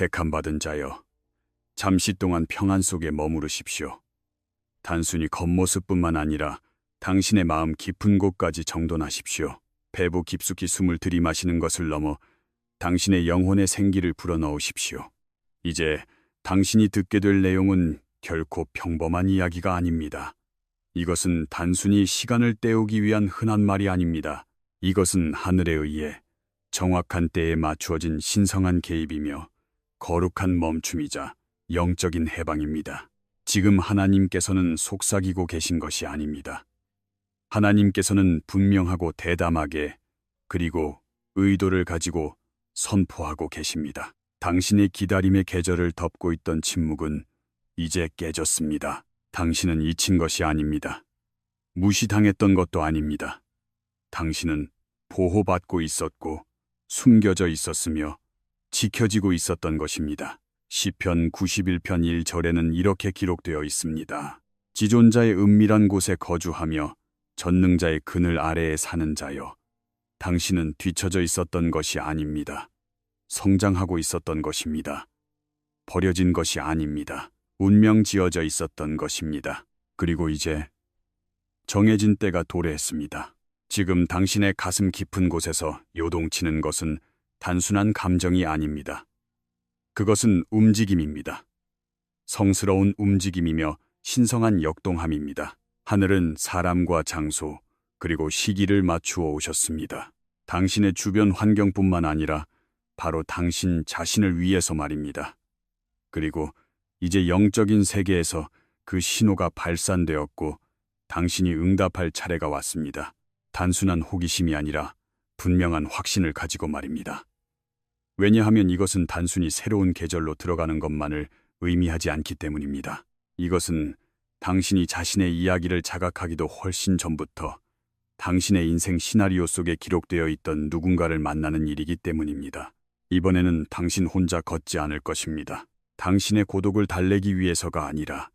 택함받은 자여, 잠시 동안 평안 속에 머무르십시오. 단순히 겉모습뿐만 아니라 당신의 마음 깊은 곳까지 정돈하십시오. 배부 깊숙이 숨을 들이마시는 것을 넘어 당신의 영혼의 생기를 불어넣으십시오. 이제 당신이 듣게 될 내용은 결코 평범한 이야기가 아닙니다. 이것은 단순히 시간을 때우기 위한 흔한 말이 아닙니다. 이것은 하늘에 의해 정확한 때에 맞추어진 신성한 개입이며 거룩한 멈춤이자 영적인 해방입니다. 지금 하나님께서는 속삭이고 계신 것이 아닙니다. 하나님께서는 분명하고 대담하게 그리고 의도를 가지고 선포하고 계십니다. 당신의 기다림의 계절을 덮고 있던 침묵은 이제 깨졌습니다. 당신은 잊힌 것이 아닙니다. 무시당했던 것도 아닙니다. 당신은 보호받고 있었고 숨겨져 있었으며 지켜지고 있었던 것입니다. 시편 91편 1절에는 이렇게 기록되어 있습니다. 지존자의 은밀한 곳에 거주하며 전능자의 그늘 아래에 사는 자여, 당신은 뒤처져 있었던 것이 아닙니다. 성장하고 있었던 것입니다. 버려진 것이 아닙니다. 운명 지어져 있었던 것입니다. 그리고 이제 정해진 때가 도래했습니다. 지금 당신의 가슴 깊은 곳에서 요동치는 것은 단순한 감정이 아닙니다. 그것은 움직임입니다. 성스러운 움직임이며 신성한 역동함입니다. 하늘은 사람과 장소, 그리고 시기를 맞추어 오셨습니다. 당신의 주변 환경뿐만 아니라 바로 당신 자신을 위해서 말입니다. 그리고 이제 영적인 세계에서 그 신호가 발산되었고 당신이 응답할 차례가 왔습니다. 단순한 호기심이 아니라 분명한 확신을 가지고 말입니다. 왜냐하면 이것은 단순히 새로운 계절로 들어가는 것만을 의미하지 않기 때문입니다. 이것은 당신이 자신의 이야기를 자각하기도 훨씬 전부터 당신의 인생 시나리오 속에 기록되어 있던 누군가를 만나는 일이기 때문입니다. 이번에는 당신 혼자 걷지 않을 것입니다. 당신의 고독을 달래기 위해서가 아니라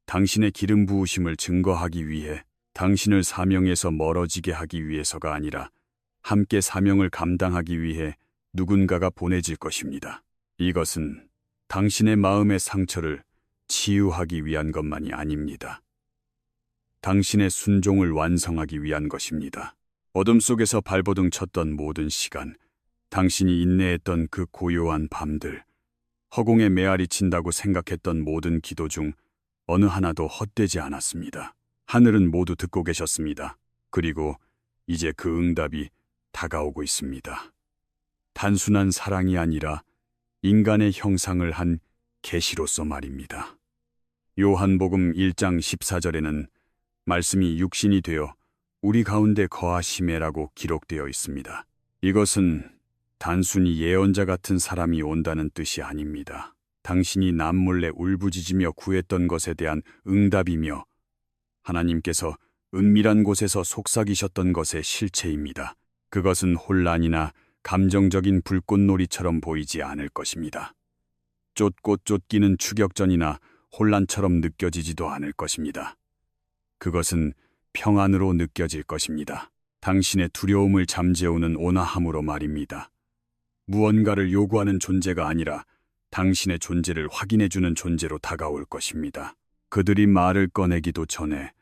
당신의 기름 부으심을 증거하기 위해, 당신을 사명에서 멀어지게 하기 위해서가 아니라 함께 사명을 감당하기 위해 누군가가 보내질 것입니다. 이것은 당신의 마음의 상처를 치유하기 위한 것만이 아닙니다. 당신의 순종을 완성하기 위한 것입니다. 어둠 속에서 발버둥 쳤던 모든 시간, 당신이 인내했던 그 고요한 밤들, 허공에 메아리 친다고 생각했던 모든 기도 중 어느 하나도 헛되지 않았습니다. 하늘은 모두 듣고 계셨습니다. 그리고 이제 그 응답이 다가오고 있습니다. 단순한 사랑이 아니라 인간의 형상을 한 계시로서 말입니다. 요한복음 1장 14절에는 말씀이 육신이 되어 우리 가운데 거하시매라고 기록되어 있습니다. 이것은 단순히 예언자 같은 사람이 온다는 뜻이 아닙니다. 당신이 남몰래 울부짖으며 구했던 것에 대한 응답이며 하나님께서 은밀한 곳에서 속삭이셨던 것의 실체입니다. 그것은 혼란이나 감정적인 불꽃놀이처럼 보이지 않을 것입니다. 쫓고 쫓기는 추격전이나 혼란처럼 느껴지지도 않을 것입니다. 그것은 평안으로 느껴질 것입니다. 당신의 두려움을 잠재우는 온화함으로 말입니다. 무언가를 요구하는 존재가 아니라 당신의 존재를 확인해주는 존재로 다가올 것입니다. 그들이 말을 꺼내기도 전에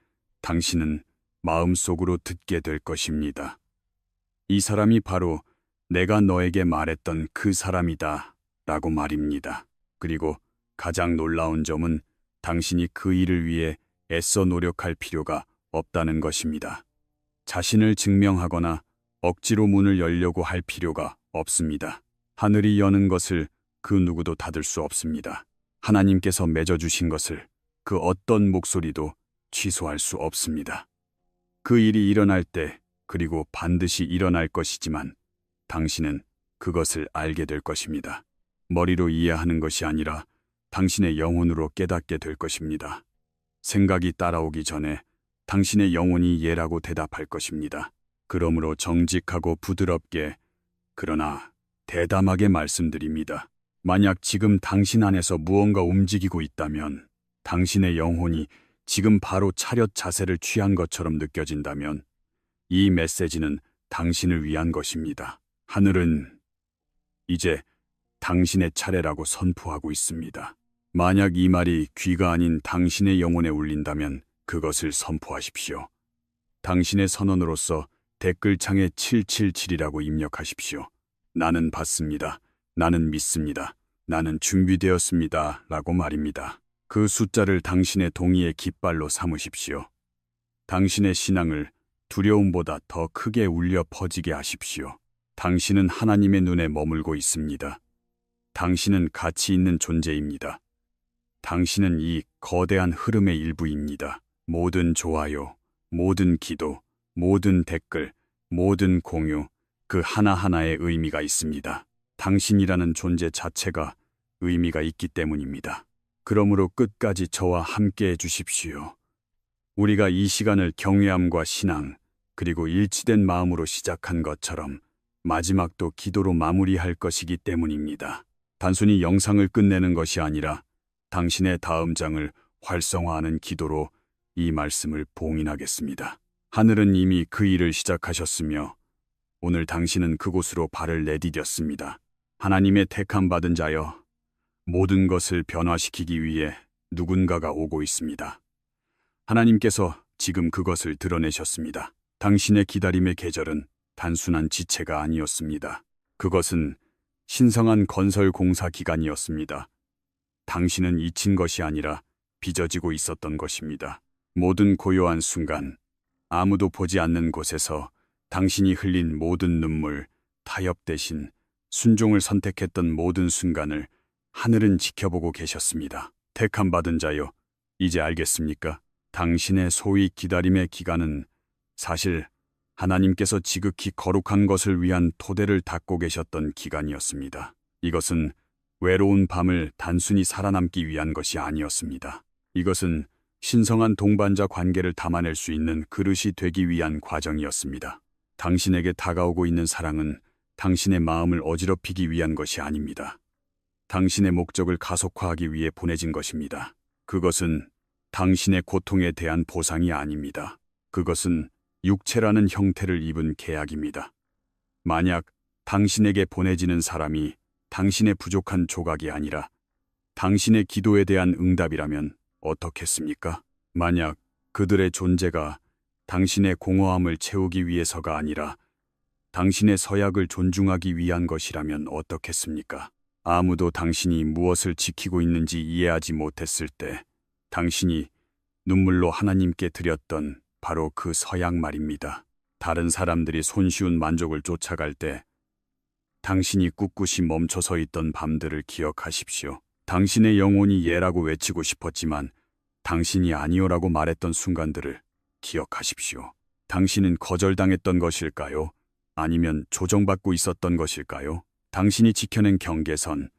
당신은 마음속으로 듣게 될 것입니다. 이 사람이 바로 내가 너에게 말했던 그 사람이다 라고 말입니다. 그리고 가장 놀라운 점은 당신이 그 일을 위해 애써 노력할 필요가 없다는 것입니다. 자신을 증명하거나 억지로 문을 열려고 할 필요가 없습니다. 하늘이 여는 것을 그 누구도 닫을 수 없습니다. 하나님께서 맺어주신 것을 그 어떤 목소리도 취소할 수 없습니다. 그 일이 일어날 때, 그리고 반드시 일어날 것이지만 당신은 그것을 알게 될 것입니다. 머리로 이해하는 것이 아니라 당신의 영혼으로 깨닫게 될 것입니다. 생각이 따라오기 전에 당신의 영혼이 예라고 대답할 것입니다. 그러므로 정직하고 부드럽게, 그러나 대담하게 말씀드립니다. 만약 지금 당신 안에서 무언가 움직이고 있다면, 당신의 영혼이 지금 바로 차렷 자세를 취한 것처럼 느껴진다면 이 메시지는 당신을 위한 것입니다. 하늘은 이제 당신의 차례라고 선포하고 있습니다. 만약 이 말이 귀가 아닌 당신의 영혼에 울린다면 그것을 선포하십시오. 당신의 선언으로서 댓글창에 777이라고 입력하십시오. 나는 받습니다. 나는 믿습니다. 나는 준비되었습니다. 라고 말입니다. 그 숫자를 당신의 동의의 깃발로 삼으십시오. 당신의 신앙을 두려움보다 더 크게 울려 퍼지게 하십시오. 당신은 하나님의 눈에 머물고 있습니다. 당신은 가치 있는 존재입니다. 당신은 이 거대한 흐름의 일부입니다. 모든 좋아요, 모든 기도, 모든 댓글, 모든 공유, 그 하나하나에 의미가 있습니다. 당신이라는 존재 자체가 의미가 있기 때문입니다. 그러므로 끝까지 저와 함께 해주십시오. 우리가 이 시간을 경외함과 신앙, 그리고 일치된 마음으로 시작한 것처럼 마지막도 기도로 마무리할 것이기 때문입니다. 단순히 영상을 끝내는 것이 아니라 당신의 다음 장을 활성화하는 기도로 이 말씀을 봉인하겠습니다. 하늘은 이미 그 일을 시작하셨으며 오늘 당신은 그곳으로 발을 내디뎠습니다. 하나님의 택함 받은 자여, 모든 것을 변화시키기 위해 누군가가 오고 있습니다. 하나님께서 지금 그것을 드러내셨습니다. 당신의 기다림의 계절은 단순한 지체가 아니었습니다. 그것은 신성한 건설 공사 기간이었습니다. 당신은 잊힌 것이 아니라 빚어지고 있었던 것입니다. 모든 고요한 순간, 아무도 보지 않는 곳에서 당신이 흘린 모든 눈물, 타협 대신 순종을 선택했던 모든 순간을 하늘은 지켜보고 계셨습니다. 택함 받은 자여, 이제 알겠습니까? 당신의 소위 기다림의 기간은 사실 하나님께서 지극히 거룩한 것을 위한 토대를 닦고 계셨던 기간이었습니다. 이것은 외로운 밤을 단순히 살아남기 위한 것이 아니었습니다. 이것은 신성한 동반자 관계를 담아낼 수 있는 그릇이 되기 위한 과정이었습니다. 당신에게 다가오고 있는 사랑은 당신의 마음을 어지럽히기 위한 것이 아닙니다. 당신의 목적을 가속화하기 위해 보내진 것입니다. 그것은 당신의 고통에 대한 보상이 아닙니다. 그것은 육체라는 형태를 입은 계약입니다. 만약 당신에게 보내지는 사람이 당신의 부족한 조각이 아니라 당신의 기도에 대한 응답이라면 어떻겠습니까? 만약 그들의 존재가 당신의 공허함을 채우기 위해서가 아니라 당신의 서약을 존중하기 위한 것이라면 어떻겠습니까? 아무도 당신이 무엇을 지키고 있는지 이해하지 못했을 때 당신이 눈물로 하나님께 드렸던 바로 그 서약 말입니다. 다른 사람들이 손쉬운 만족을 쫓아갈 때 당신이 꿋꿋이 멈춰서 있던 밤들을 기억하십시오. 당신의 영혼이 예라고 외치고 싶었지만 당신이 아니오라고 말했던 순간들을 기억하십시오. 당신은 거절당했던 것일까요? 아니면 조정받고 있었던 것일까요? 당신이 지켜낸 경계선,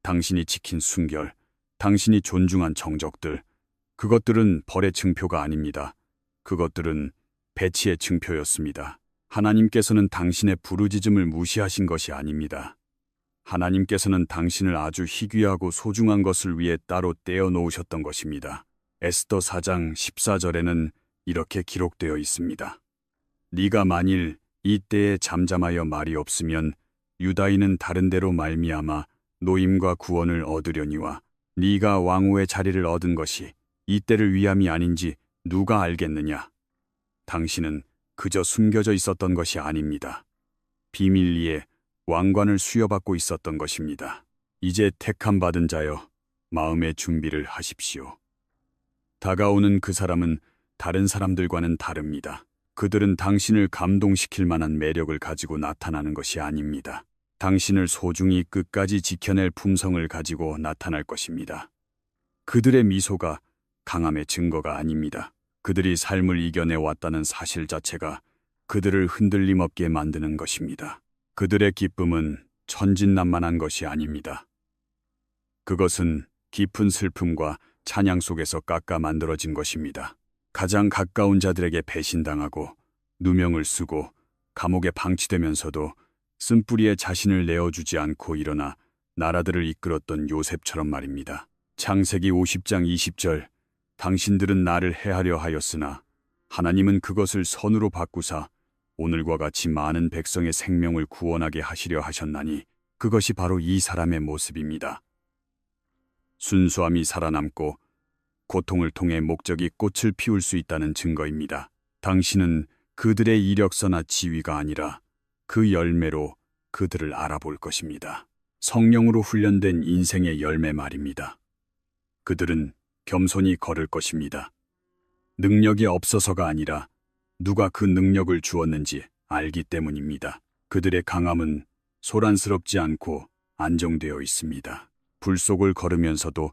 당신이 지킨 순결, 당신이 존중한 정적들, 그것들은 벌의 증표가 아닙니다. 그것들은 배치의 증표였습니다. 하나님께서는 당신의 부르짖음을 무시하신 것이 아닙니다. 하나님께서는 당신을 아주 희귀하고 소중한 것을 위해 따로 떼어 놓으셨던 것입니다. 에스더 4장 14절에는 이렇게 기록되어 있습니다. 네가 만일 이때에 잠잠하여 말이 없으면 유다인은 다른 데로 말미암아 노임과 구원을 얻으려니와 네가 왕후의 자리를 얻은 것이 이때를 위함이 아닌지 누가 알겠느냐? 당신은 그저 숨겨져 있었던 것이 아닙니다. 비밀리에 왕관을 수여받고 있었던 것입니다. 이제 택함 받은 자여, 마음의 준비를 하십시오. 다가오는 그 사람은 다른 사람들과는 다릅니다. 그들은 당신을 감동시킬 만한 매력을 가지고 나타나는 것이 아닙니다. 당신을 소중히 끝까지 지켜낼 품성을 가지고 나타날 것입니다. 그들의 미소가 강함의 증거가 아닙니다. 그들이 삶을 이겨내왔다는 사실 자체가 그들을 흔들림 없게 만드는 것입니다. 그들의 기쁨은 천진난만한 것이 아닙니다. 그것은 깊은 슬픔과 찬양 속에서 깎아 만들어진 것입니다. 가장 가까운 자들에게 배신당하고 누명을 쓰고 감옥에 방치되면서도 쓴뿌리에 자신을 내어주지 않고 일어나 나라들을 이끌었던 요셉처럼 말입니다. 창세기 50장 20절, 당신들은 나를 해하려 하였으나 하나님은 그것을 선으로 바꾸사 오늘과 같이 많은 백성의 생명을 구원하게 하시려 하셨나니 그것이 바로 이 사람의 모습입니다. 순수함이 살아남고 고통을 통해 목적이 꽃을 피울 수 있다는 증거입니다. 당신은 그들의 이력서나 지위가 아니라 그 열매로 그들을 알아볼 것입니다. 성령으로 훈련된 인생의 열매 말입니다. 그들은 겸손히 걸을 것입니다. 능력이 없어서가 아니라 누가 그 능력을 주었는지 알기 때문입니다. 그들의 강함은 소란스럽지 않고 안정되어 있습니다. 불 속을 걸으면서도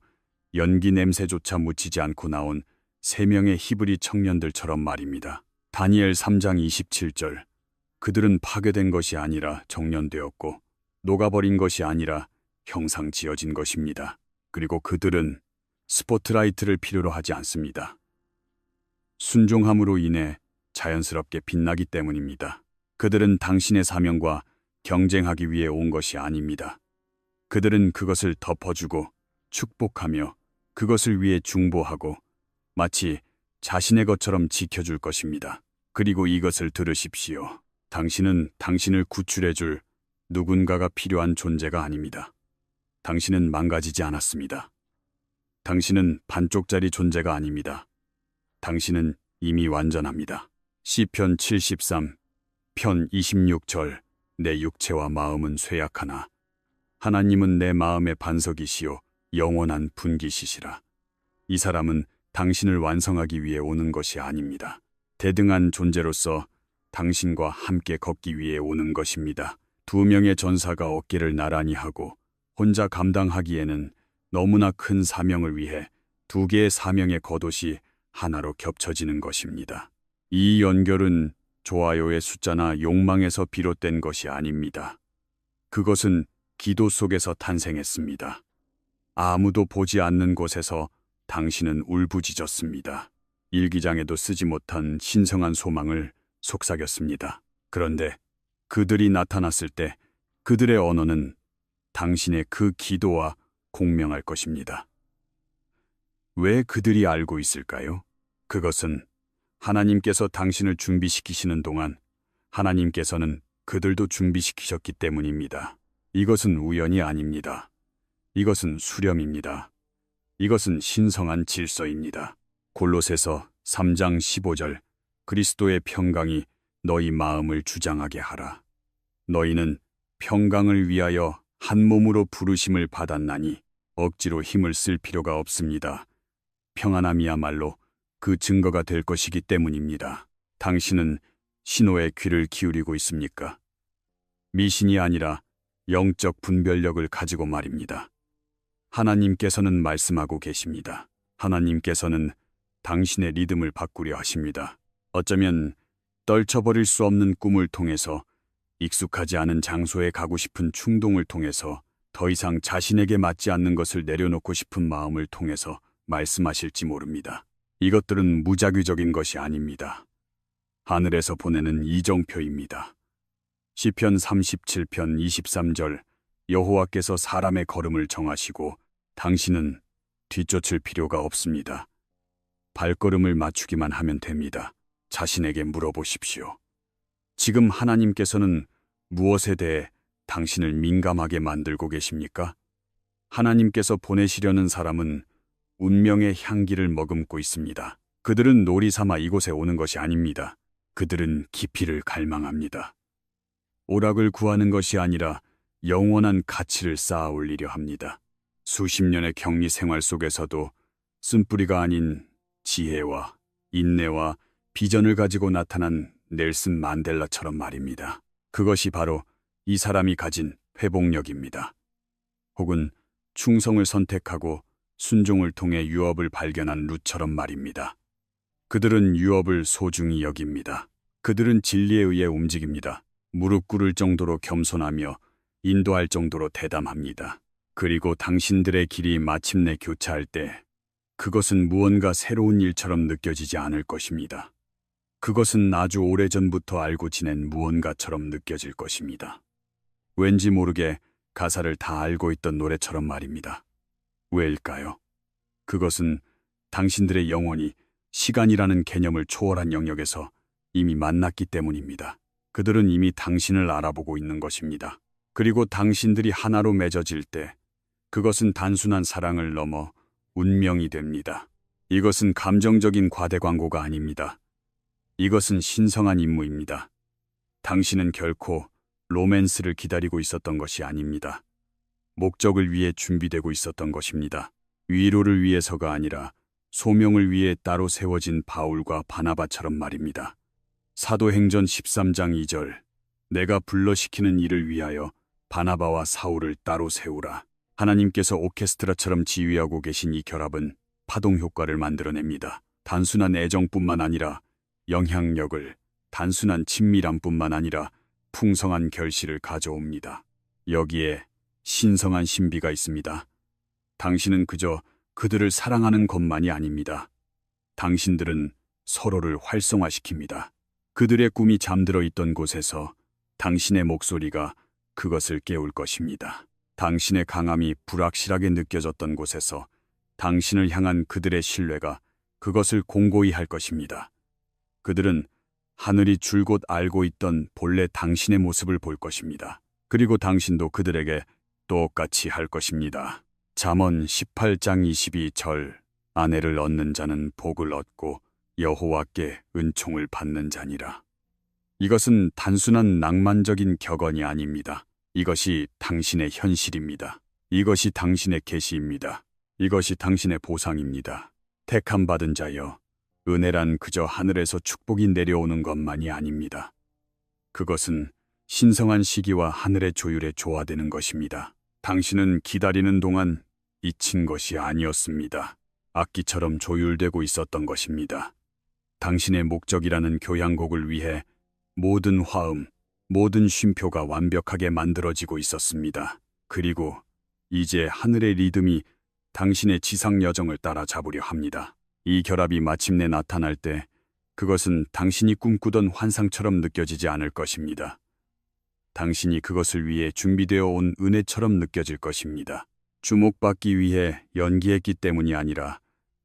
연기 냄새조차 묻히지 않고 나온 3명의 히브리 청년들처럼 말입니다. 다니엘 3장 27절. 그들은 파괴된 것이 아니라 정련되었고 녹아버린 것이 아니라 형상 지어진 것입니다. 그리고 그들은 스포트라이트를 필요로 하지 않습니다. 순종함으로 인해 자연스럽게 빛나기 때문입니다. 그들은 당신의 사명과 경쟁하기 위해 온 것이 아닙니다. 그들은 그것을 덮어주고 축복하며 그것을 위해 중보하고 마치 자신의 것처럼 지켜줄 것입니다. 그리고 이것을 들으십시오. 당신은 당신을 구출해줄 누군가가 필요한 존재가 아닙니다. 당신은 망가지지 않았습니다. 당신은 반쪽짜리 존재가 아닙니다. 당신은 이미 완전합니다. 시편 73, 편 26절. 내 육체와 마음은 쇠약하나 하나님은 내 마음의 반석이시요 영원한 분깃이시라. 이 사람은 당신을 완성하기 위해 오는 것이 아닙니다. 대등한 존재로서 당신과 함께 걷기 위해 오는 것입니다. 2명의 전사가 어깨를 나란히 하고 혼자 감당하기에는 너무나 큰 사명을 위해 2개의 사명의 겉옷이 하나로 겹쳐지는 것입니다. 이 연결은 좋아요의 숫자나 욕망에서 비롯된 것이 아닙니다. 그것은 기도 속에서 탄생했습니다. 아무도 보지 않는 곳에서 당신은 울부짖었습니다. 일기장에도 쓰지 못한 신성한 소망을 속삭였습니다. 그런데 그들이 나타났을 때 그들의 언어는 당신의 그 기도와 공명할 것입니다. 왜 그들이 알고 있을까요? 그것은 하나님께서 당신을 준비시키시는 동안 하나님께서는 그들도 준비시키셨기 때문입니다. 이것은 우연이 아닙니다. 이것은 수렴입니다. 이것은 신성한 질서입니다. 골로새서 3장 15절. 그리스도의 평강이 너희 마음을 주장하게 하라. 너희는 평강을 위하여 한 몸으로 부르심을 받았나니 억지로 힘을 쓸 필요가 없습니다. 평안함이야말로 그 증거가 될 것이기 때문입니다. 당신은 신호에 귀를 기울이고 있습니까? 미신이 아니라 영적 분별력을 가지고 말입니다. 하나님께서는 말씀하고 계십니다. 하나님께서는 당신의 리듬을 바꾸려 하십니다. 어쩌면 떨쳐버릴 수 없는 꿈을 통해서 익숙하지 않은 장소에 가고 싶은 충동을 통해서 더 이상 자신에게 맞지 않는 것을 내려놓고 싶은 마음을 통해서 말씀하실지 모릅니다. 이것들은 무작위적인 것이 아닙니다. 하늘에서 보내는 이정표입니다. 시편 37편 23절. 여호와께서 사람의 걸음을 정하시고 당신은 뒤쫓을 필요가 없습니다. 발걸음을 맞추기만 하면 됩니다. 자신에게 물어보십시오. 지금 하나님께서는 무엇에 대해 당신을 민감하게 만들고 계십니까? 하나님께서 보내시려는 사람은 운명의 향기를 머금고 있습니다. 그들은 놀이 삼아 이곳에 오는 것이 아닙니다. 그들은 깊이를 갈망합니다. 오락을 구하는 것이 아니라 영원한 가치를 쌓아 올리려 합니다. 수십 년의 격리 생활 속에서도 쓴뿌리가 아닌 지혜와 인내와 비전을 가지고 나타난 넬슨 만델라처럼 말입니다. 그것이 바로 이 사람이 가진 회복력입니다. 혹은 충성을 선택하고 순종을 통해 유업을 발견한 룻처럼 말입니다. 그들은 유업을 소중히 여깁니다. 그들은 진리에 의해 움직입니다. 무릎 꿇을 정도로 겸손하며 인도할 정도로 대담합니다. 그리고 당신들의 길이 마침내 교차할 때 그것은 무언가 새로운 일처럼 느껴지지 않을 것입니다. 그것은 아주 오래전부터 알고 지낸 무언가처럼 느껴질 것입니다. 왠지 모르게 가사를 다 알고 있던 노래처럼 말입니다. 왜일까요? 그것은 당신들의 영혼이 시간이라는 개념을 초월한 영역에서 이미 만났기 때문입니다. 그들은 이미 당신을 알아보고 있는 것입니다. 그리고 당신들이 하나로 맺어질 때 그것은 단순한 사랑을 넘어 운명이 됩니다. 이것은 감정적인 과대 광고가 아닙니다. 이것은 신성한 임무입니다. 당신은 결코 로맨스를 기다리고 있었던 것이 아닙니다. 목적을 위해 준비되고 있었던 것입니다. 위로를 위해서가 아니라 소명을 위해 따로 세워진 바울과 바나바처럼 말입니다. 사도행전 13장 2절 내가 불러시키는 일을 위하여 바나바와 사울을 따로 세우라. 하나님께서 오케스트라처럼 지휘하고 계신 이 결합은 파동 효과를 만들어냅니다. 단순한 애정뿐만 아니라 영향력을, 단순한 친밀함뿐만 아니라 풍성한 결실을 가져옵니다. 여기에 신성한 신비가 있습니다. 당신은 그저 그들을 사랑하는 것만이 아닙니다. 당신들은 서로를 활성화시킵니다. 그들의 꿈이 잠들어 있던 곳에서 당신의 목소리가 그것을 깨울 것입니다. 당신의 강함이 불확실하게 느껴졌던 곳에서 당신을 향한 그들의 신뢰가 그것을 공고히 할 것입니다. 그들은 하늘이 줄곧 알고 있던 본래 당신의 모습을 볼 것입니다. 그리고 당신도 그들에게 똑같이 할 것입니다. 잠언 18장 22절 아내를 얻는 자는 복을 얻고 여호와께 은총을 받는 자니라. 이것은 단순한 낭만적인 격언이 아닙니다. 이것이 당신의 현실입니다. 이것이 당신의 계시입니다. 이것이 당신의 보상입니다. 택함 받은 자여, 은혜란 그저 하늘에서 축복이 내려오는 것만이 아닙니다. 그것은 신성한 시기와 하늘의 조율에 조화되는 것입니다. 당신은 기다리는 동안 잊힌 것이 아니었습니다. 악기처럼 조율되고 있었던 것입니다. 당신의 목적이라는 교향곡을 위해 모든 화음, 모든 쉼표가 완벽하게 만들어지고 있었습니다. 그리고 이제 하늘의 리듬이 당신의 지상 여정을 따라잡으려 합니다. 이 결합이 마침내 나타날 때 그것은 당신이 꿈꾸던 환상처럼 느껴지지 않을 것입니다. 당신이 그것을 위해 준비되어 온 은혜처럼 느껴질 것입니다. 주목받기 위해 연기했기 때문이 아니라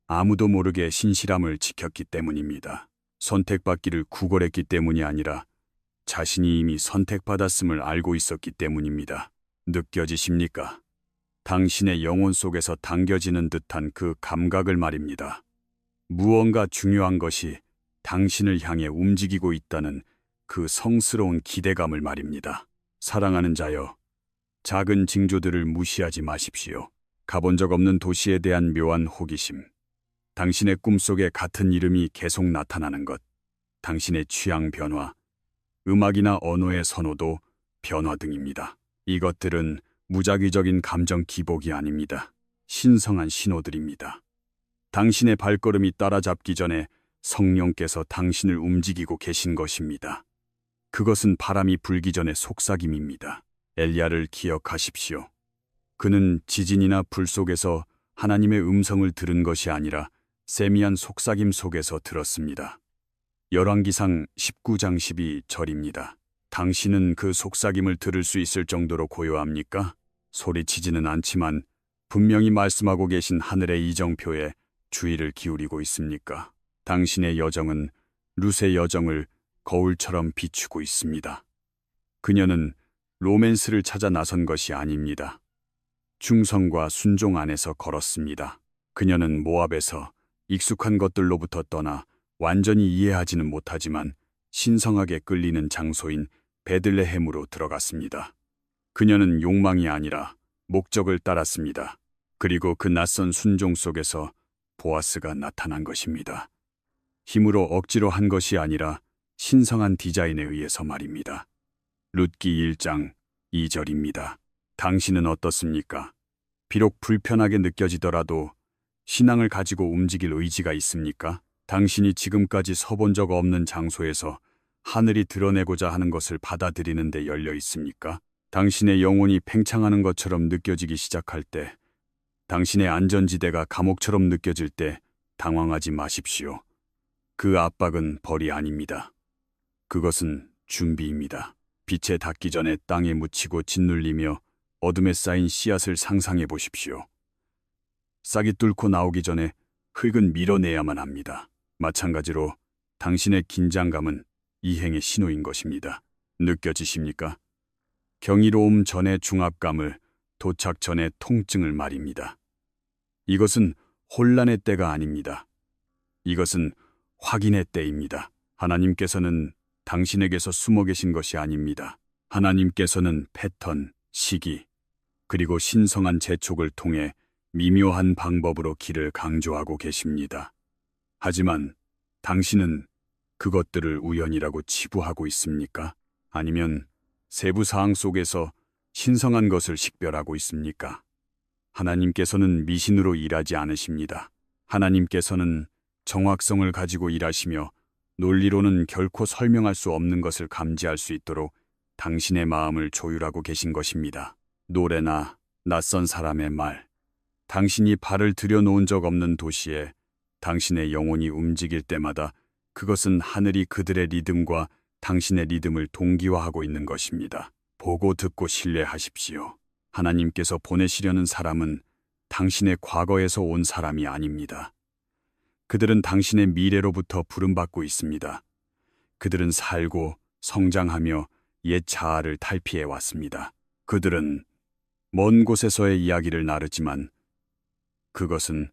아무도 모르게 신실함을 지켰기 때문입니다. 선택받기를 구걸했기 때문이 아니라 자신이 이미 선택받았음을 알고 있었기 때문입니다. 느껴지십니까? 당신의 영혼 속에서 당겨지는 듯한 그 감각을 말입니다. 무언가 중요한 것이 당신을 향해 움직이고 있다는 그 성스러운 기대감을 말입니다. 사랑하는 자여, 작은 징조들을 무시하지 마십시오. 가본 적 없는 도시에 대한 묘한 호기심, 당신의 꿈속에 같은 이름이 계속 나타나는 것, 당신의 취향 변화, 음악이나 언어의 선호도 변화 등입니다. 이것들은 무작위적인 감정 기복이 아닙니다. 신성한 신호들입니다. 당신의 발걸음이 따라잡기 전에 성령께서 당신을 움직이고 계신 것입니다. 그것은 바람이 불기 전의 속삭임입니다. 엘리야를 기억하십시오. 그는 지진이나 불 속에서 하나님의 음성을 들은 것이 아니라 세미한 속삭임 속에서 들었습니다. 열왕기상 19장 12절입니다. 당신은 그 속삭임을 들을 수 있을 정도로 고요합니까? 소리치지는 않지만 분명히 말씀하고 계신 하늘의 이정표에 주의를 기울이고 있습니까? 당신의 여정은 룻의 여정을 거울처럼 비추고 있습니다. 그녀는 로맨스를 찾아 나선 것이 아닙니다. 충성과 순종 안에서 걸었습니다. 그녀는 모압에서 익숙한 것들로부터 떠나 완전히 이해하지는 못하지만 신성하게 끌리는 장소인 베들레헴으로 들어갔습니다. 그녀는 욕망이 아니라 목적을 따랐습니다. 그리고 그 낯선 순종 속에서 보아스가 나타난 것입니다. 힘으로 억지로 한 것이 아니라 신성한 디자인에 의해서 말입니다. 룻기 1장 2절입니다. 당신은 어떻습니까? 비록 불편하게 느껴지더라도 신앙을 가지고 움직일 의지가 있습니까? 당신이 지금까지 서본 적 없는 장소에서 하늘이 드러내고자 하는 것을 받아들이는 데 열려 있습니까? 당신의 영혼이 팽창하는 것처럼 느껴지기 시작할 때, 당신의 안전지대가 감옥처럼 느껴질 때 당황하지 마십시오. 그 압박은 벌이 아닙니다. 그것은 준비입니다. 빛에 닿기 전에 땅에 묻히고 짓눌리며 어둠에 쌓인 씨앗을 상상해 보십시오. 싹이 뚫고 나오기 전에 흙은 밀어내야만 합니다. 마찬가지로 당신의 긴장감은 이행의 신호인 것입니다. 느껴지십니까? 경이로움 전에 중압감을, 도착 전에 통증을 말입니다. 이것은 혼란의 때가 아닙니다. 이것은 확인의 때입니다. 하나님께서는 당신에게서 숨어 계신 것이 아닙니다. 하나님께서는 패턴, 시기, 그리고 신성한 재촉을 통해 미묘한 방법으로 길을 강조하고 계십니다. 하지만 당신은 그것들을 우연이라고 치부하고 있습니까? 아니면 세부 사항 속에서 신성한 것을 식별하고 있습니까? 하나님께서는 미신으로 일하지 않으십니다. 하나님께서는 정확성을 가지고 일하시며 논리로는 결코 설명할 수 없는 것을 감지할 수 있도록 당신의 마음을 조율하고 계신 것입니다. 노래나 낯선 사람의 말, 당신이 발을 들여놓은 적 없는 도시에 당신의 영혼이 움직일 때마다 그것은 하늘이 그들의 리듬과 당신의 리듬을 동기화하고 있는 것입니다. 보고 듣고 신뢰하십시오. 하나님께서 보내시려는 사람은 당신의 과거에서 온 사람이 아닙니다. 그들은 당신의 미래로부터 부름받고 있습니다. 그들은 살고 성장하며 옛 자아를 탈피해 왔습니다. 그들은 먼 곳에서의 이야기를 나르지만 그것은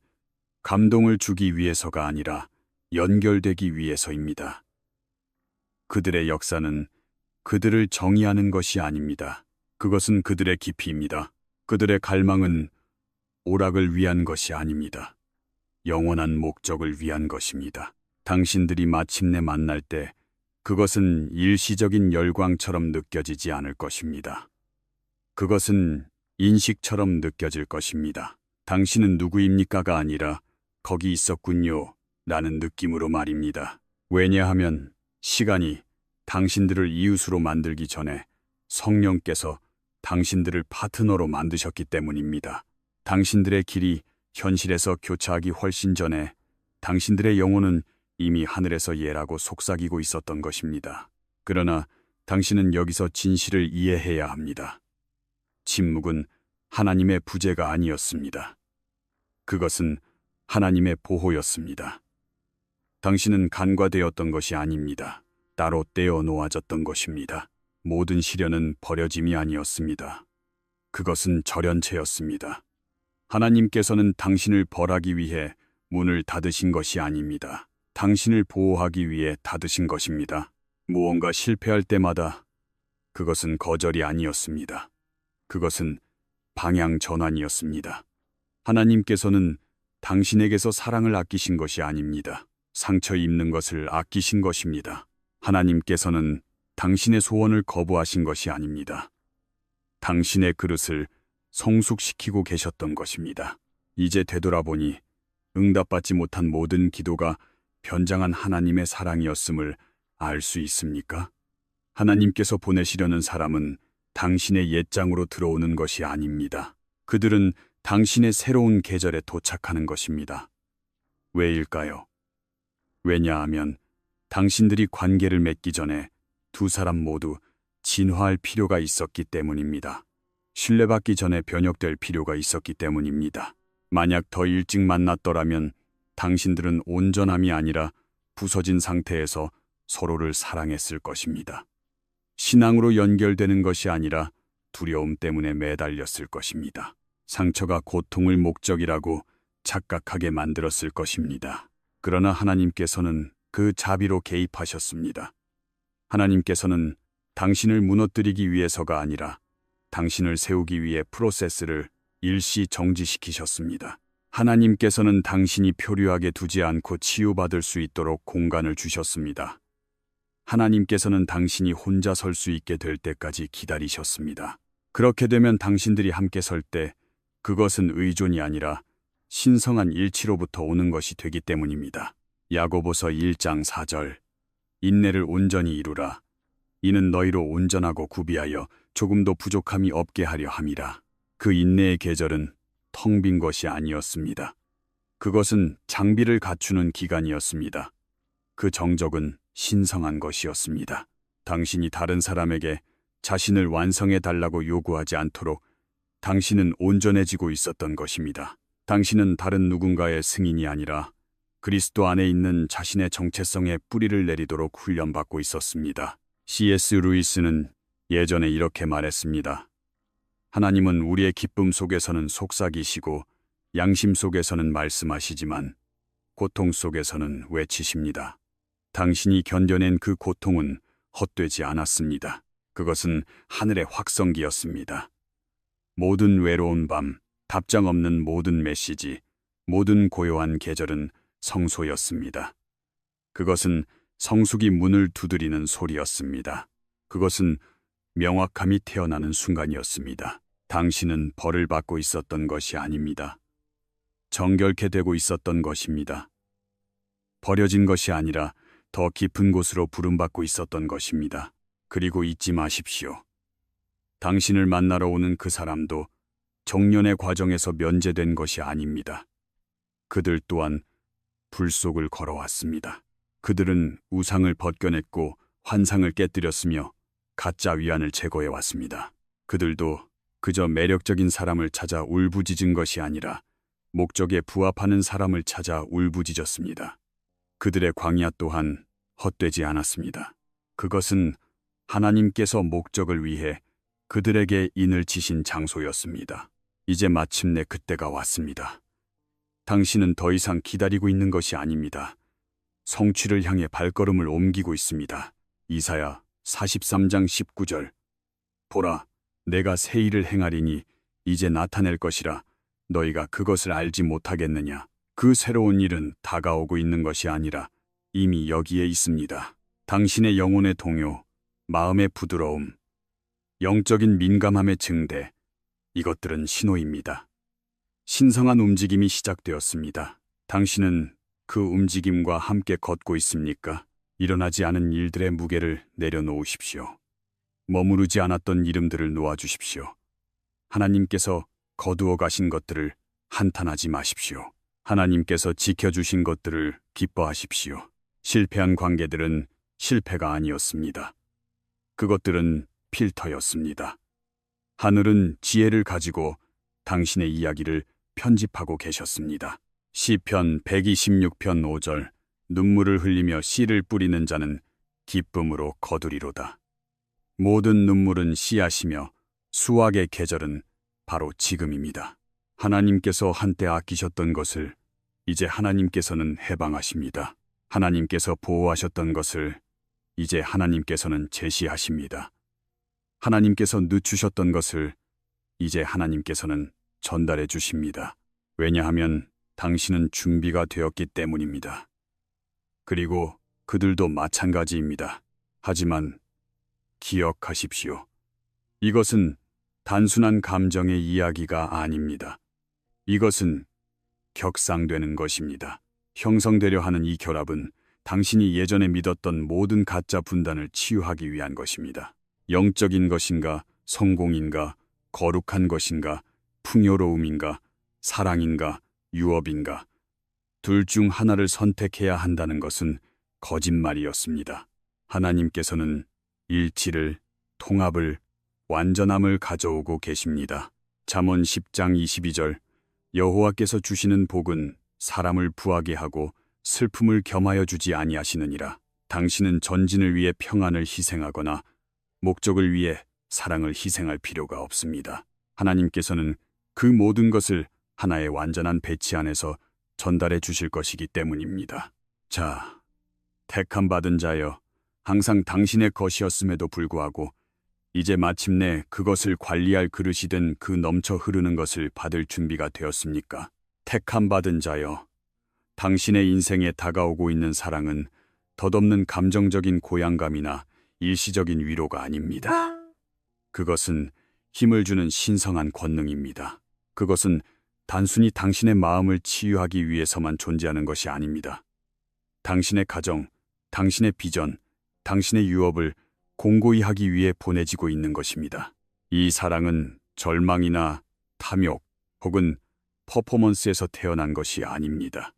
감동을 주기 위해서가 아니라 연결되기 위해서입니다. 그들의 역사는 그들을 정의하는 것이 아닙니다. 그것은 그들의 깊이입니다. 그들의 갈망은 오락을 위한 것이 아닙니다. 영원한 목적을 위한 것입니다. 당신들이 마침내 만날 때 그것은 일시적인 열광처럼 느껴지지 않을 것입니다. 그것은 인식처럼 느껴질 것입니다. 당신은 누구입니까가 아니라 거기 있었군요 라는 느낌으로 말입니다. 왜냐하면 시간이 당신들을 이웃으로 만들기 전에 성령께서 당신들을 파트너로 만드셨기 때문입니다. 당신들의 길이 현실에서 교차하기 훨씬 전에 당신들의 영혼은 이미 하늘에서 예라고 속삭이고 있었던 것입니다. 그러나 당신은 여기서 진실을 이해해야 합니다. 침묵은 하나님의 부재가 아니었습니다. 그것은 하나님의 보호였습니다. 당신은 간과되었던 것이 아닙니다. 따로 떼어 놓아졌던 것입니다. 모든 시련은 버려짐이 아니었습니다. 그것은 절연체였습니다. 하나님께서는 당신을 벌하기 위해 문을 닫으신 것이 아닙니다. 당신을 보호하기 위해 닫으신 것입니다. 무언가 실패할 때마다 그것은 거절이 아니었습니다. 그것은 방향 전환이었습니다. 하나님께서는 당신에게서 사랑을 아끼신 것이 아닙니다. 상처 입는 것을 아끼신 것입니다. 하나님께서는 당신의 소원을 거부하신 것이 아닙니다. 당신의 그릇을 성숙시키고 계셨던 것입니다. 이제 되돌아보니 응답받지 못한 모든 기도가 변장한 하나님의 사랑이었음을 알 수 있습니까? 하나님께서 보내시려는 사람은 당신의 옛장으로 들어오는 것이 아닙니다. 그들은 당신의 새로운 계절에 도착하는 것입니다. 왜일까요? 왜냐하면 당신들이 관계를 맺기 전에 두 사람 모두 진화할 필요가 있었기 때문입니다. 신뢰받기 전에 변혁될 필요가 있었기 때문입니다. 만약 더 일찍 만났더라면 당신들은 온전함이 아니라 부서진 상태에서 서로를 사랑했을 것입니다. 신앙으로 연결되는 것이 아니라 두려움 때문에 매달렸을 것입니다. 상처가 고통을 목적이라고 착각하게 만들었을 것입니다. 그러나 하나님께서는 그 자비로 개입하셨습니다. 하나님께서는 당신을 무너뜨리기 위해서가 아니라 당신을 세우기 위해 프로세스를 일시 정지시키셨습니다. 하나님께서는 당신이 표류하게 두지 않고 치유받을 수 있도록 공간을 주셨습니다. 하나님께서는 당신이 혼자 설 수 있게 될 때까지 기다리셨습니다. 그렇게 되면 당신들이 함께 설 때 그것은 의존이 아니라 신성한 일치로부터 오는 것이 되기 때문입니다. 야고보서 1장 4절 인내를 온전히 이루라. 이는 너희로 온전하고 구비하여 조금도 부족함이 없게 하려 함이라. 그 인내의 계절은 텅 빈 것이 아니었습니다. 그것은 장비를 갖추는 기간이었습니다. 그 정적은 신성한 것이었습니다. 당신이 다른 사람에게 자신을 완성해 달라고 요구하지 않도록 당신은 온전해지고 있었던 것입니다. 당신은 다른 누군가의 승인이 아니라 그리스도 안에 있는 자신의 정체성에 뿌리를 내리도록 훈련받고 있었습니다. C.S. 루이스는 예전에 이렇게 말했습니다. 하나님은 우리의 기쁨 속에서는 속삭이시고 양심 속에서는 말씀하시지만 고통 속에서는 외치십니다. 당신이 견뎌낸 그 고통은 헛되지 않았습니다. 그것은 하늘의 확성기였습니다. 모든 외로운 밤, 답장 없는 모든 메시지, 모든 고요한 계절은 성소였습니다. 그것은 성숙이 문을 두드리는 소리였습니다. 그것은 명확함이 태어나는 순간이었습니다. 당신은 벌을 받고 있었던 것이 아닙니다. 정결케 되고 있었던 것입니다. 버려진 것이 아니라 더 깊은 곳으로 부름받고 있었던 것입니다. 그리고 잊지 마십시오. 당신을 만나러 오는 그 사람도 정년의 과정에서 면제된 것이 아닙니다. 그들 또한 불 속을 걸어왔습니다. 그들은 우상을 벗겨냈고 환상을 깨뜨렸으며 가짜 위안을 제거해왔습니다. 그들도 그저 매력적인 사람을 찾아 울부짖은 것이 아니라 목적에 부합하는 사람을 찾아 울부짖었습니다. 그들의 광야 또한 헛되지 않았습니다. 그것은 하나님께서 목적을 위해 그들에게 인을 치신 장소였습니다. 이제 마침내 그때가 왔습니다. 당신은 더 이상 기다리고 있는 것이 아닙니다. 성취를 향해 발걸음을 옮기고 있습니다. 이사야 43장 19절. 보라, 내가 새 일을 행하리니 이제 나타낼 것이라 너희가 그것을 알지 못하겠느냐. 그 새로운 일은 다가오고 있는 것이 아니라 이미 여기에 있습니다. 당신의 영혼의 동요, 마음의 부드러움, 영적인 민감함의 증대, 이것들은 신호입니다. 신성한 움직임이 시작되었습니다. 당신은 그 움직임과 함께 걷고 있습니까? 일어나지 않은 일들의 무게를 내려놓으십시오. 머무르지 않았던 이름들을 놓아주십시오. 하나님께서 거두어 가신 것들을 한탄하지 마십시오. 하나님께서 지켜주신 것들을 기뻐하십시오. 실패한 관계들은 실패가 아니었습니다. 그것들은 필터였습니다. 하늘은 지혜를 가지고 당신의 이야기를 편집하고 계셨습니다. 시편 126편 5절. 눈물을 흘리며 씨를 뿌리는 자는 기쁨으로 거두리로다. 모든 눈물은 씨앗이며 수확의 계절은 바로 지금입니다. 하나님께서 한때 아끼셨던 것을 이제 하나님께서는 해방하십니다. 하나님께서 보호하셨던 것을 이제 하나님께서는 제시하십니다. 하나님께서 늦추셨던 것을 이제 하나님께서는 전달해 주십니다. 왜냐하면 당신은 준비가 되었기 때문입니다. 그리고 그들도 마찬가지입니다. 하지만 기억하십시오. 이것은 단순한 감정의 이야기가 아닙니다. 이것은 격상되는 것입니다. 형성되려 하는 이 결합은 당신이 예전에 믿었던 모든 가짜 분단을 치유하기 위한 것입니다. 영적인 것인가, 성공인가, 거룩한 것인가, 풍요로움인가, 사랑인가, 유업인가, 둘 중 하나를 선택해야 한다는 것은 거짓말이었습니다. 하나님께서는 일치를, 통합을, 완전함을 가져오고 계십니다. 잠언 10장 22절. 여호와께서 주시는 복은 사람을 부하게 하고 슬픔을 겸하여 주지 아니하시느니라. 당신은 전진을 위해 평안을 희생하거나 목적을 위해 사랑을 희생할 필요가 없습니다. 하나님께서는 그 모든 것을 하나의 완전한 배치 안에서 전달해 주실 것이기 때문입니다. 자, 택함 받은 자여, 항상 당신의 것이었음에도 불구하고 이제 마침내 그것을 관리할 그릇이 된 그 넘쳐 흐르는 것을 받을 준비가 되었습니까? 택함 받은 자여, 당신의 인생에 다가오고 있는 사랑은 덧없는 감정적인 고향감이나 일시적인 위로가 아닙니다. 그것은 힘을 주는 신성한 권능입니다. 그것은 단순히 당신의 마음을 치유하기 위해서만 존재하는 것이 아닙니다. 당신의 가정, 당신의 비전, 당신의 유업을 공고히 하기 위해 보내지고 있는 것입니다. 이 사랑은 절망이나 탐욕 혹은 퍼포먼스에서 태어난 것이 아닙니다.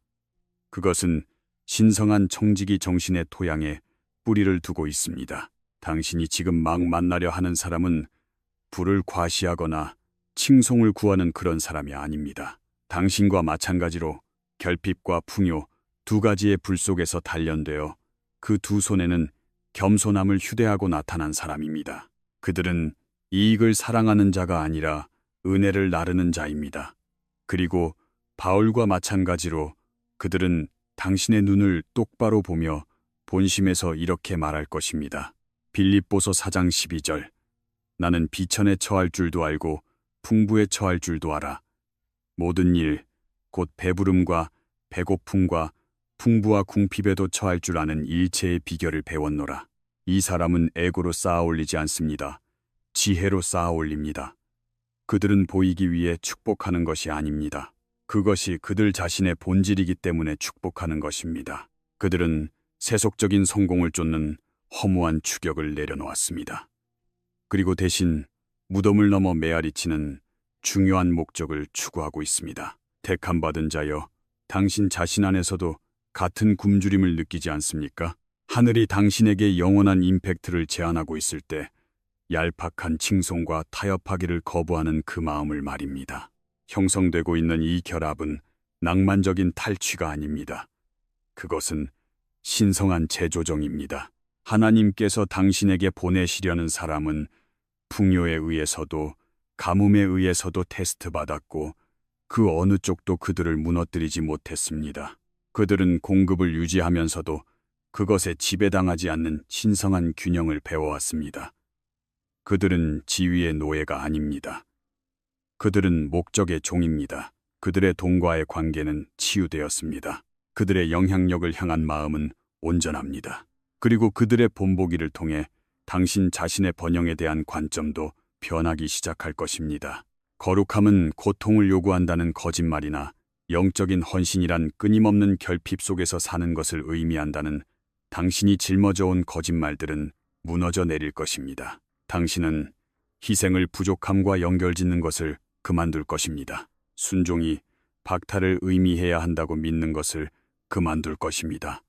그것은 신성한 청지기 정신의 토양에 뿌리를 두고 있습니다. 당신이 지금 막 만나려 하는 사람은 부를 과시하거나 칭송을 구하는 그런 사람이 아닙니다. 당신과 마찬가지로 결핍과 풍요 두 가지의 불 속에서 단련되어 그 두 손에는 겸손함을 휴대하고 나타난 사람입니다. 그들은 이익을 사랑하는 자가 아니라 은혜를 나르는 자입니다. 그리고 바울과 마찬가지로 그들은 당신의 눈을 똑바로 보며 본심에서 이렇게 말할 것입니다. 빌립보서 4장 12절. 나는 비천에 처할 줄도 알고 풍부에 처할 줄도 알아. 모든 일, 곧 배부름과 배고픔과 풍부와 궁핍에도 처할 줄 아는 일체의 비결을 배웠노라. 이 사람은 에고로 쌓아 올리지 않습니다. 지혜로 쌓아 올립니다. 그들은 보이기 위해 축복하는 것이 아닙니다. 그것이 그들 자신의 본질이기 때문에 축복하는 것입니다. 그들은 세속적인 성공을 쫓는 허무한 추격을 내려놓았습니다. 그리고 대신 무덤을 넘어 메아리치는 중요한 목적을 추구하고 있습니다. 택함받은 자여, 당신 자신 안에서도 같은 굶주림을 느끼지 않습니까? 하늘이 당신에게 영원한 임팩트를 제안하고 있을 때 얄팍한 칭송과 타협하기를 거부하는 그 마음을 말입니다. 형성되고 있는 이 결합은 낭만적인 탈취가 아닙니다. 그것은 신성한 재조정입니다. 하나님께서 당신에게 보내시려는 사람은 풍요에 의해서도 가뭄에 의해서도 테스트받았고 그 어느 쪽도 그들을 무너뜨리지 못했습니다. 그들은 공급을 유지하면서도 그것에 지배당하지 않는 신성한 균형을 배워왔습니다. 그들은 지위의 노예가 아닙니다. 그들은 목적의 종입니다. 그들의 돈과의 관계는 치유되었습니다. 그들의 영향력을 향한 마음은 온전합니다. 그리고 그들의 본보기를 통해 당신 자신의 번영에 대한 관점도 변하기 시작할 것입니다. 거룩함은 고통을 요구한다는 거짓말이나 영적인 헌신이란 끊임없는 결핍 속에서 사는 것을 의미한다는 당신이 짊어져온 거짓말들은 무너져 내릴 것입니다. 당신은 희생을 부족함과 연결짓는 것을 그만둘 것입니다. 순종이 박탈을 의미해야 한다고 믿는 것을 그만둘 것입니다.